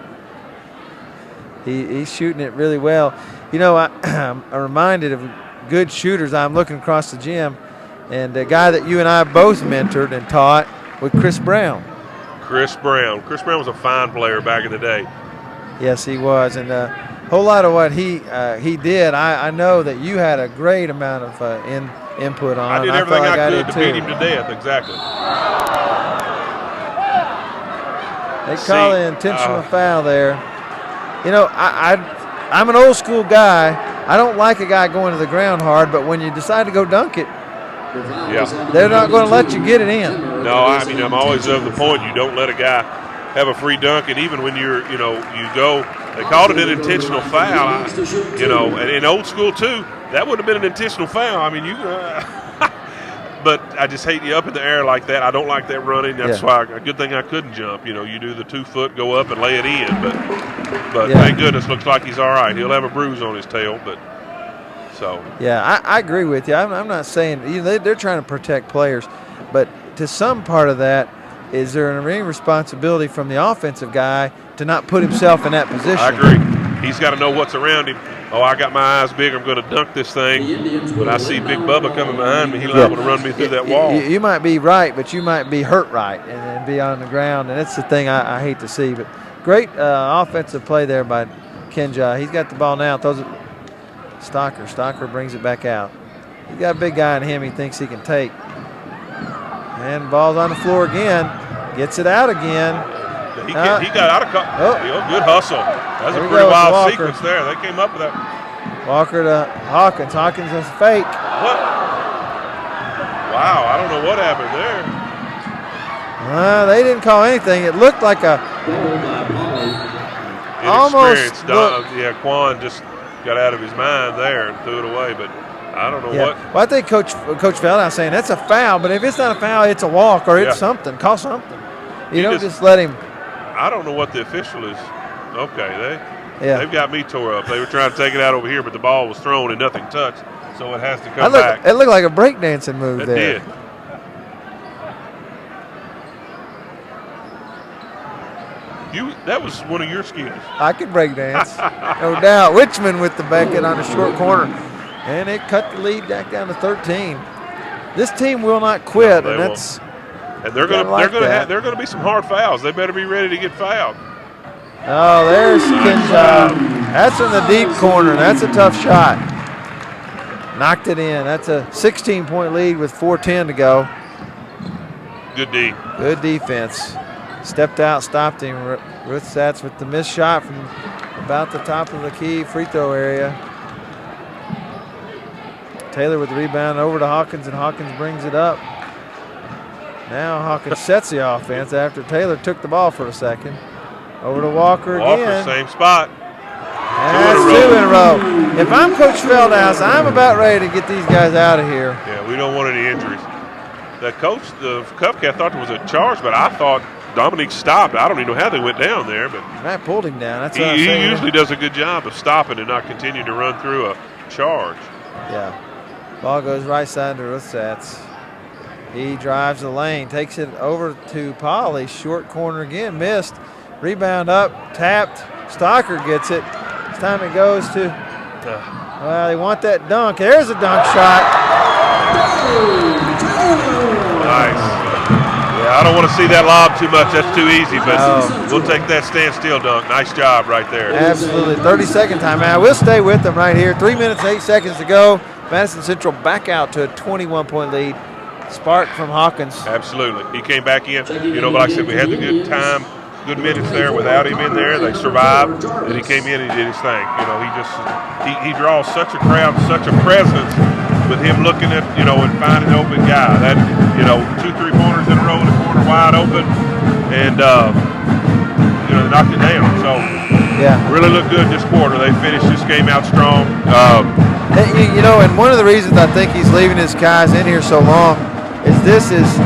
He's shooting it really well. I'm reminded of good shooters. I'm looking across the gym, and the guy that you and I both mentored and taught was Chris Brown. Chris Brown. Chris Brown was a fine player back in the day. Yes, he was, and a whole lot of what he did, I know that you had a great amount of input on. I did everything I could to beat him to death, exactly. They call an intentional foul there. You know, I'm an old school guy. I don't like a guy going to the ground hard, but when you decide to go dunk it, they're not going to let you get it in. No, I mean, I'm always of the point you don't let a guy have a free dunk, and even when you go, they called it an intentional foul, and in old school too, that would have been an intentional foul. I mean, but I just hate you up in the air like that. I don't like that running. That's why a good thing I couldn't jump. You do the 2 foot, go up and lay it in, but thank goodness, looks like he's all right. He'll have a bruise on his tail, but. So. Yeah, I agree with you. I'm not saying they're trying to protect players, but to some part of that, is there any responsibility from the offensive guy to not put himself in that position? I agree. He's got to know what's around him. Oh, I got my eyes big. I'm going to dunk this thing. But I see Big Bubba coming behind me. He's liable to run me through that wall. You might be right, but you might be hurt right and be on the ground, and that's the thing I hate to see. But great offensive play there by Kenja. He's got the ball now. Throws it. Stocker brings it back out. He's got a big guy in him he thinks he can take. And ball's on the floor again. Gets it out again. He got out of good hustle. That's a pretty wild sequence there. They came up with that. Walker to Hawkins. Hawkins is fake. What? Wow, I don't know what happened there. They didn't call anything. It looked like a almost. Quan just got out of his mind there and threw it away, but I don't know what. Well, I think Coach Feldhouse saying that's a foul, but if it's not a foul, it's a walk or it's something. Call something. You don't just let him. I don't know what the official is. Okay, they've got me tore up. They were trying to take it out over here, but the ball was thrown and nothing touched, so it has to come back. It looked like a breakdancing move it there. It did. That was one of your skills. I could break dance, no doubt. Richmond with the Beckett on the short corner, and it cut the lead back down to 13. This team will not quit, no, and that's. And they're going to be some hard fouls. They better be ready to get fouled. Oh, there's Kinja. That's in the deep corner. That's a tough shot. Knocked it in. That's a 16-point lead with 4:10 to go. Good D. Good defense. Stepped out, stopped him. Ruth Satz with the missed shot from about the top of the key free throw area. Taylor with the rebound over to Hawkins, and Hawkins brings it up. Now Hawkins sets the offense after Taylor took the ball for a second. Over to Walker again. Same spot. That's 2 in a row. If I'm Coach Feldhouse, I'm about ready to get these guys out of here. Yeah, we don't want any injuries. The Cupcat thought there was a charge, but I thought Dominique stopped. I don't even know how they went down there, but Matt pulled him down. That's he usually does a good job of stopping and not continuing to run through a charge. Yeah. Ball goes right side to Russatz. He drives the lane, takes it over to Polly. Short corner again, missed. Rebound up, tapped. Stocker gets it. This time it goes to, well, they want that dunk. There's a dunk shot. Nice. Yeah, I don't want to see that lob too much. That's too easy, but we'll take that standstill dunk. Nice job right there. Absolutely. 30-second timeout. We'll stay with them right here. 3 minutes, 8 seconds to go. Madison Central back out to a 21-point lead. Spark from Hawkins. Absolutely. He came back in. But like I said, we had the good time, good minutes there without him in there. They survived, and he came in and he did his thing. He draws such a crowd, such a presence with him looking at, and finding an open guy. That, 2 3-pointers in a row in the corner wide open, and, knocked it down. So, really looked good this quarter. They finished this game out strong. And one of the reasons I think he's leaving his guys in here so long is this is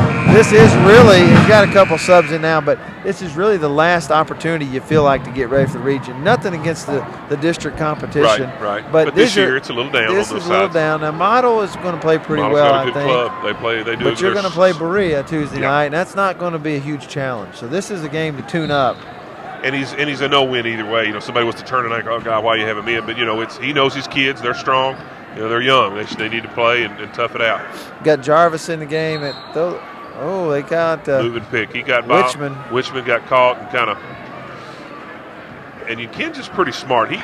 really, he's got a couple subs in now, but this is really the last opportunity you feel like to get ready for the region. Nothing against the district competition. Right. But this year it's a little down on those sides. This is a little down. Now, Model is going to play pretty well, I think. Club. They do. But you're going to play Berea Tuesday night, and that's not going to be a huge challenge. So this is a game to tune up. And he's a no-win either way. Somebody wants to turn it like, oh God, why you have him in? But he knows his kids; they're strong. they're young. They need to play and tough it out. Got Jarvis in the game at they got moving pick. He got Richmond. Richmond got caught and kind of. And Ken's just pretty smart. His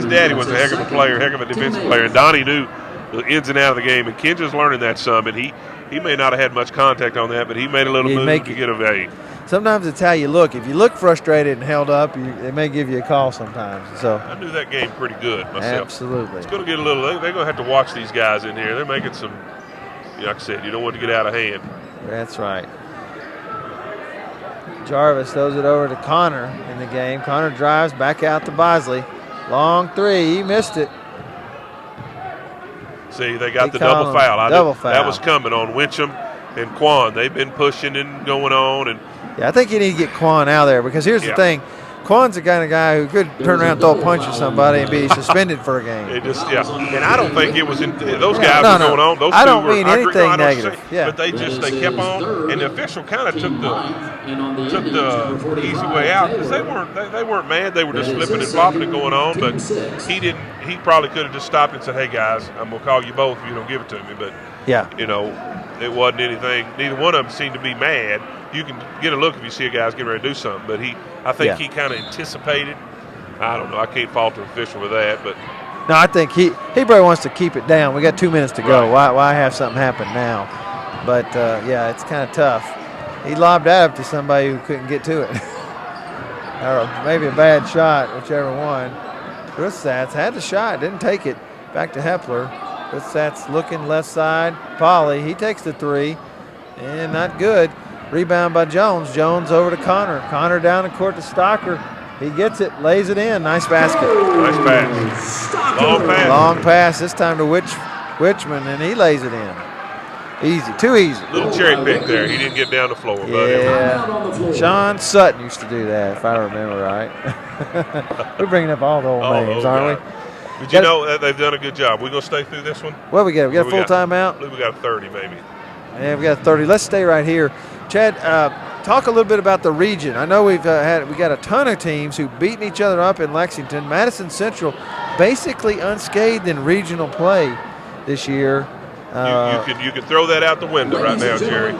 daddy was a heck of a player, heck of a defensive player, and Donnie knew the ins and out of the game. And Ken just learning that some, and he may not have had much contact on that, but he made a little move to get a value. Sometimes it's how you look. If you look frustrated and held up, they may give you a call sometimes. So I knew that game pretty good myself. Absolutely. It's going to get a little. They're going to have to watch these guys in here. They're making some. Like I said, you don't want to get out of hand. That's right. Jarvis throws it over to Connor in the game. Connor drives back out to Bosley. Long three. He missed it. See, they got the double foul. Foul. That was coming on Wincham and Quan. They've been pushing and going on. And yeah, I think you need to get Quan out there because here's the thing. Quan's the kind of guy who could turn around and throw a punch at somebody and be suspended for a game. And I don't think it was those guys were going on. Those I don't mean anything negative. But they kept on, and the official kind of took the easy way out because they weren't mad. They were just flipping and flopping and going on. But he probably could have just stopped and said, "Hey guys, I'm gonna call you both if you don't give it to me." But it wasn't anything. Neither one of them seemed to be mad. You can get a look if you see a guy's getting ready to do something, but I think he kind of anticipated. I don't know. I can't fault the official with that, but no, I think he probably wants to keep it down. We got 2 minutes to go. Why have something happen now? But it's kind of tough. He lobbed that up to somebody who couldn't get to it, or maybe a bad shot, whichever one. Rissats had the shot, didn't take it. Back to Hepler. Rissats looking left side. Polly, he takes the three, and not good. Rebound by Jones. Jones over to Connor. Connor down the court to Stocker. He gets it, lays it in. Nice basket. Nice pass. Long pass. Long pass. This time to Richmond, and he lays it in. Easy. Too easy. Little cherry pick there. He didn't get down the floor. Yeah. Sean Sutton used to do that, if I remember right. We're bringing up all the old names, aren't we? But you know, they've done a good job. We're going to stay through this one? What we got? We got a full timeout? I believe we got a 30 maybe. Yeah, we got a 30. Let's stay right here. Chad, talk a little bit about the region. I know we got a ton of teams who've beaten each other up in Lexington. Madison Central basically unscathed in regional play this year. You can throw that out the window right now, Jerry.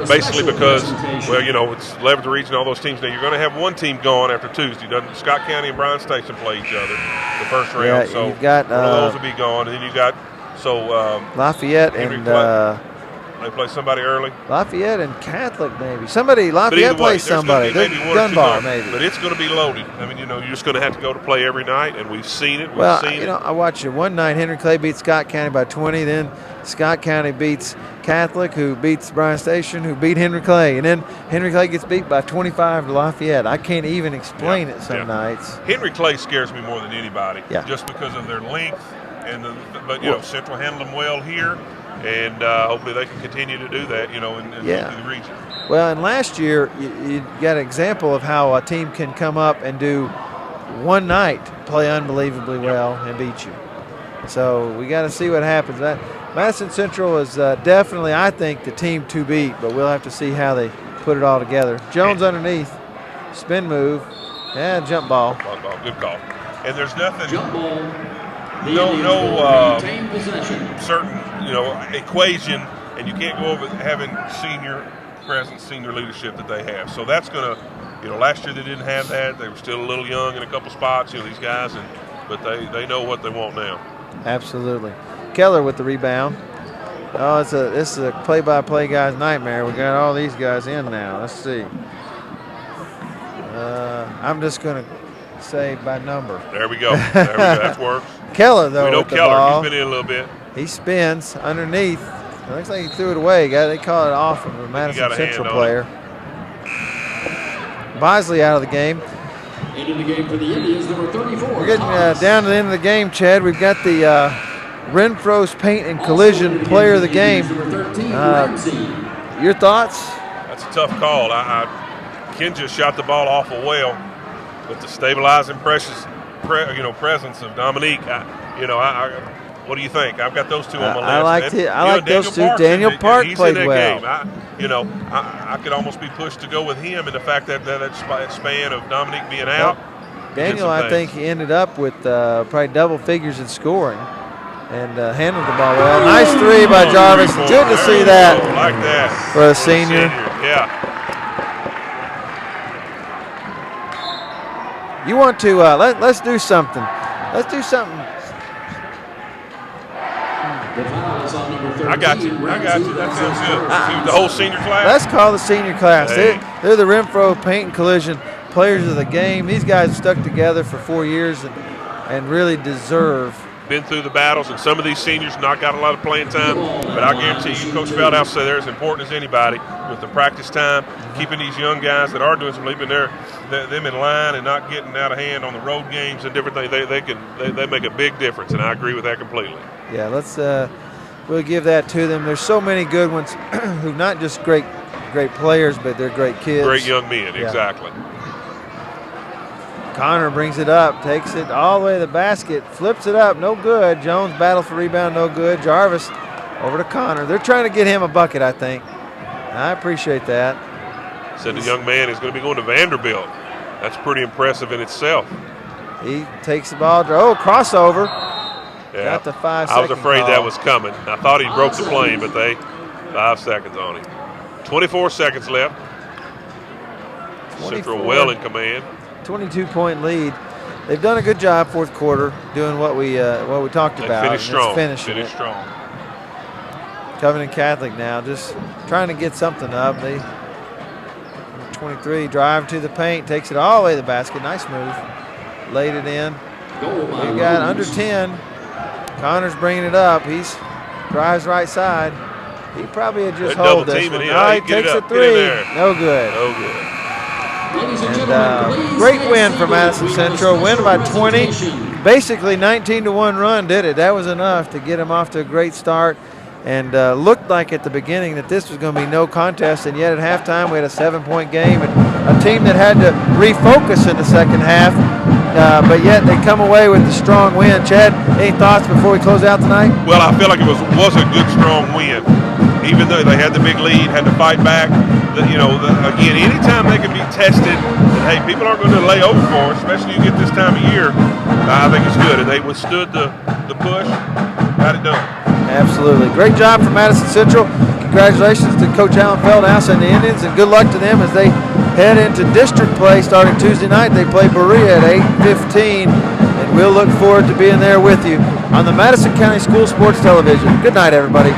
Basically because, it's 11th region, all those teams. Now, you're going to have one team gone after Tuesday. Scott County and Bryan Station play each other the first round. Yeah, so you've got, one of those will be gone. And then you got Lafayette and they play somebody early. Lafayette and Catholic maybe. Lafayette plays somebody. Dunbar maybe. But it's going to be loaded. I mean, you're just going to have to go to play every night, and we've seen it. I watched it one night. Henry Clay beat Scott County by 20. Then Scott County beats Catholic, who beats Bryan Station, who beat Henry Clay. And then Henry Clay gets beat by 25 to Lafayette. I can't even explain it some nights. Henry Clay scares me more than anybody. Yeah. Just because of their length. But Central handled them well here. And hopefully they can continue to do that, in the region. Well, and last year you got an example of how a team can come up and do one night, play unbelievably well, and beat you. So we got to see what happens. Madison Central is definitely, I think, the team to beat, but we'll have to see how they put it all together. Jones underneath, spin move, and jump ball. Good call. And there's nothing. Jump ball. No certain equation, and you can't go over having senior presence, senior leadership that they have. So that's going to, last year they didn't have that. They were still a little young in a couple spots, these guys, but they know what they want now. Absolutely. Keller with the rebound. Oh, this is a play-by-play guy's nightmare. We got all these guys in now. Let's see. I'm just going to say by number. There we go. That works. Keller, though, we know with Keller. The ball. He's been in a little bit. He spins underneath. It looks like he threw it away. They call it off of a Madison Central player. Bosley out of the game. Into the game for the Indians, number 34. We're getting down to the end of the game, Chad. We've got the Renfro's Paint and Collision player of the game. Your thoughts? That's a tough call. Ken just shot the ball awful well, but the stabilizing presence of Dominique. What do you think? I've got those two on my list. I like those two. Daniel Park played well. I could almost be pushed to go with him, and the fact that span of Dominique being out, Daniel, I think he ended up with probably double figures in scoring and handled the ball well. Nice three by Jarvis. Good to see that. Like that. For a senior. Yeah. You want to, let's do something. Let's do something. I got you. That sounds good. The whole senior class? Let's call the senior class. Hey. They're the Renfro Paint and Collision players of the game. These guys have stuck together for 4 years and really deserve. Been through the battles, and some of these seniors not got a lot of playing time, but I guarantee you, Coach Feldhouse said they're as important as anybody with the practice time, keeping these young guys that are doing some leaping them in line and not getting out of hand on the road games and different things. They make a big difference, and I agree with that completely. Yeah, we'll give that to them. There's so many good ones who not just great players, but they're great kids. Great young men, yeah. Exactly. Connor brings it up, takes it all the way to the basket, flips it up, no good. Jones battled for rebound, no good. Jarvis over to Connor. They're trying to get him a bucket, I think. I appreciate that. Said the young man is going to be going to Vanderbilt. That's pretty impressive in itself. He takes the ball, crossover. Yeah. Got the 5 I was second afraid call. that was coming. I thought he broke the plane, but 5 seconds on him. 24 seconds left. Central well in command. 22-point lead. They've done a good job fourth quarter doing what we talked about. Finish strong. Finish strong. Covington Catholic now just trying to get something up. 23 drive to the paint, takes it all the way to the basket. Nice move. Laid it in. We got under 10. Connor's bringing it up. He's drives right side. He probably had just hold this one. He takes a three. No good. No good. And great win for Madison Central. Win by 20. Basically 19-1 run did it. That was enough to get them off to a great start. And looked like at the beginning that this was going to be no contest. And yet at halftime we had a 7-point game. And a team that had to refocus in the second half. But yet they come away with a strong win. Chad, any thoughts before we close out tonight? Well, I feel like it was a good, strong win. Even though they had the big lead, had to fight back. Again, anytime they can be tested, and hey, people aren't going to lay over for it, especially you get this time of year, I think it's good. And they withstood the push, got it done. Absolutely. Great job from Madison Central. Congratulations to Coach Alan Feldhouse and the Indians, and good luck to them as they head into district play starting Tuesday night. They play Berea at 8:15, and we'll look forward to being there with you on the Madison County School Sports Television. Good night, everybody.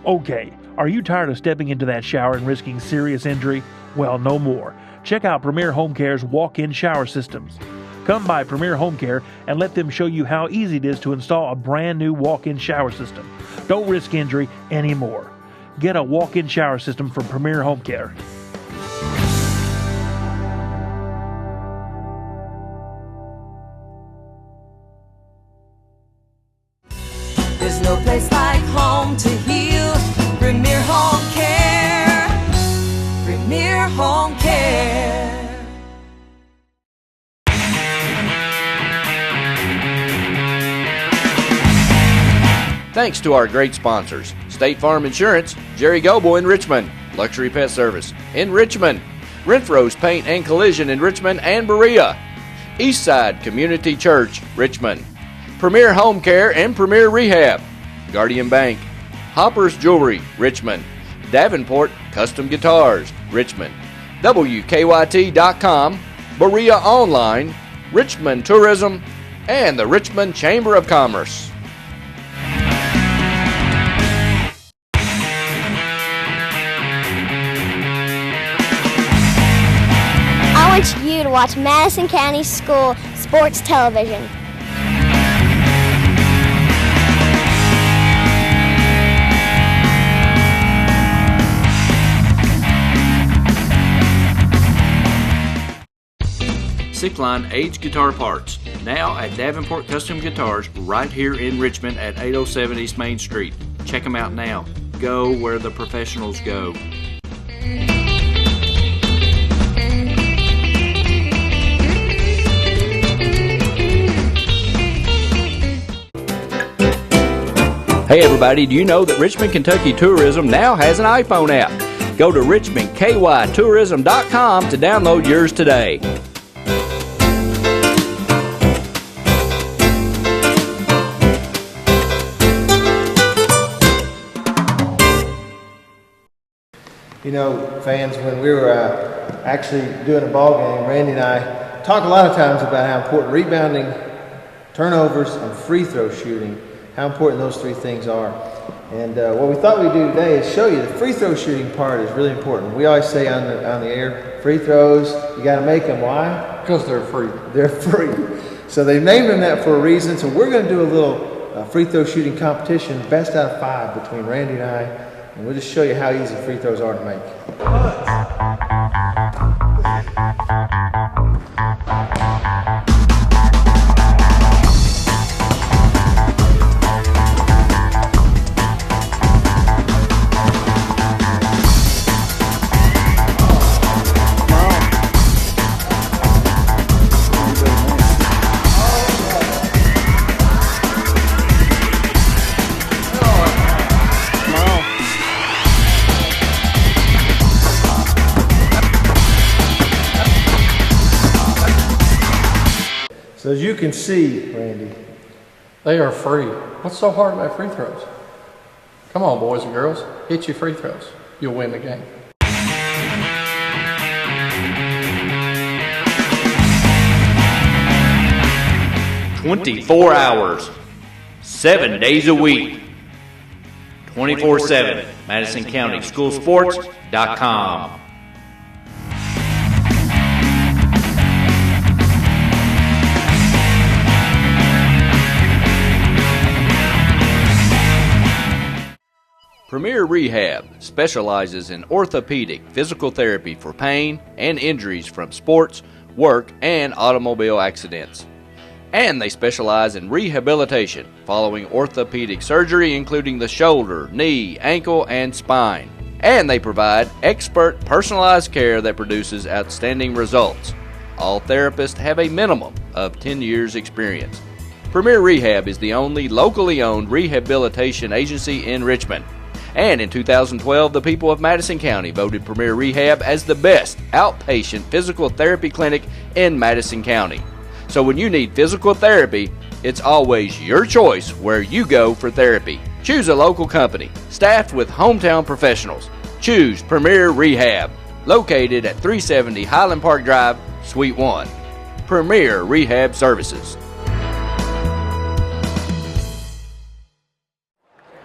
Okay, are you tired of stepping into that shower and risking serious injury? Well, no more. Check out Premier Home Care's walk-in shower systems. Come by Premier Home Care and let them show you how easy it is to install a brand new walk-in shower system. Don't risk injury anymore. Get a walk-in shower system from Premier Home Care. There's no place like home to heal. Premier Home Care. Premier Home Care. Thanks to our great sponsors: State Farm Insurance, Jerry Goble in Richmond, Luxury Pet Service in Richmond, Renfro's Paint and Collision in Richmond and Berea, Eastside Community Church, Richmond, Premier Home Care and Premier Rehab, Guardian Bank, Hopper's Jewelry, Richmond, Davenport Custom Guitars, Richmond, WKYT.com, Berea Online, Richmond Tourism, and the Richmond Chamber of Commerce. I want you to watch Madison County School Sports Television. 6-line aged guitar parts. Now at Davenport Custom Guitars right here in Richmond at 807 East Main Street. Check them out now. Go where the professionals go. Hey everybody, do you know that Richmond, Kentucky Tourism now has an iPhone app? Go to richmondkytourism.com to download yours today. You know, fans, when we were actually doing a ball game, Randy and I talk a lot of times about how important rebounding, turnovers, and free throw shooting, how important those three things are. And what we thought we'd do today is show you the free throw shooting part is really important. We always say on the air, free throws, you got to make them. Why? Because they're free. They're free. So they've named them that for a reason. So we're going to do a little free throw shooting competition, best out of 5 between Randy and I. And we'll just show you how easy free throws are to make. So as you can see, Randy, they are free. What's so hard about free throws? Come on, boys and girls, hit your free throws. You'll win the game. 24 hours, 7 days a week, 24/7, MadisonCountySchoolSports.com. Premier Rehab specializes in orthopedic physical therapy for pain and injuries from sports, work, and automobile accidents. And they specialize in rehabilitation following orthopedic surgery, including the shoulder, knee, ankle, and spine. And they provide expert personalized care that produces outstanding results. All therapists have a minimum of 10 years experience. Premier Rehab is the only locally owned rehabilitation agency in Richmond. And in 2012, the people of Madison County voted Premier Rehab as the best outpatient physical therapy clinic in Madison County. So when you need physical therapy, it's always your choice where you go for therapy. Choose a local company, staffed with hometown professionals. Choose Premier Rehab, located at 370 Highland Park Drive, Suite 1. Premier Rehab Services.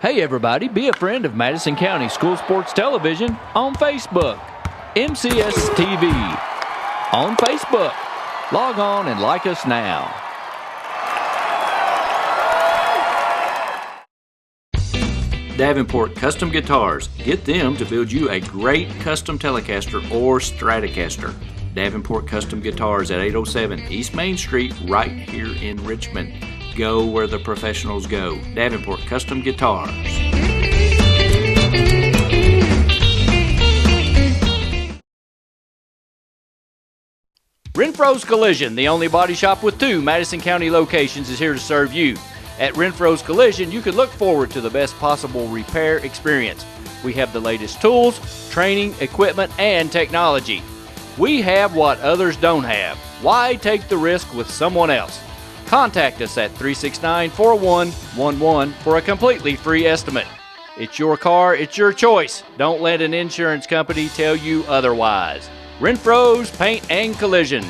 Hey everybody, be a friend of Madison County School Sports Television on Facebook. MCS TV on Facebook. Log on and like us now. Davenport Custom Guitars. Get them to build you a great custom Telecaster or Stratocaster. Davenport Custom Guitars at 807 East Main Street, right here in Richmond. Go where the professionals go. Davenport Custom Guitars. Renfro's Collision, the only body shop with 2 Madison County locations, is here to serve you. At Renfro's Collision, you can look forward to the best possible repair experience. We have the latest tools, training, equipment, and technology. We have what others don't have. Why take the risk with someone else? Contact us at 369-4111 for a completely free estimate. It's your car, it's your choice. Don't let an insurance company tell you otherwise. Renfro's Paint and Collision.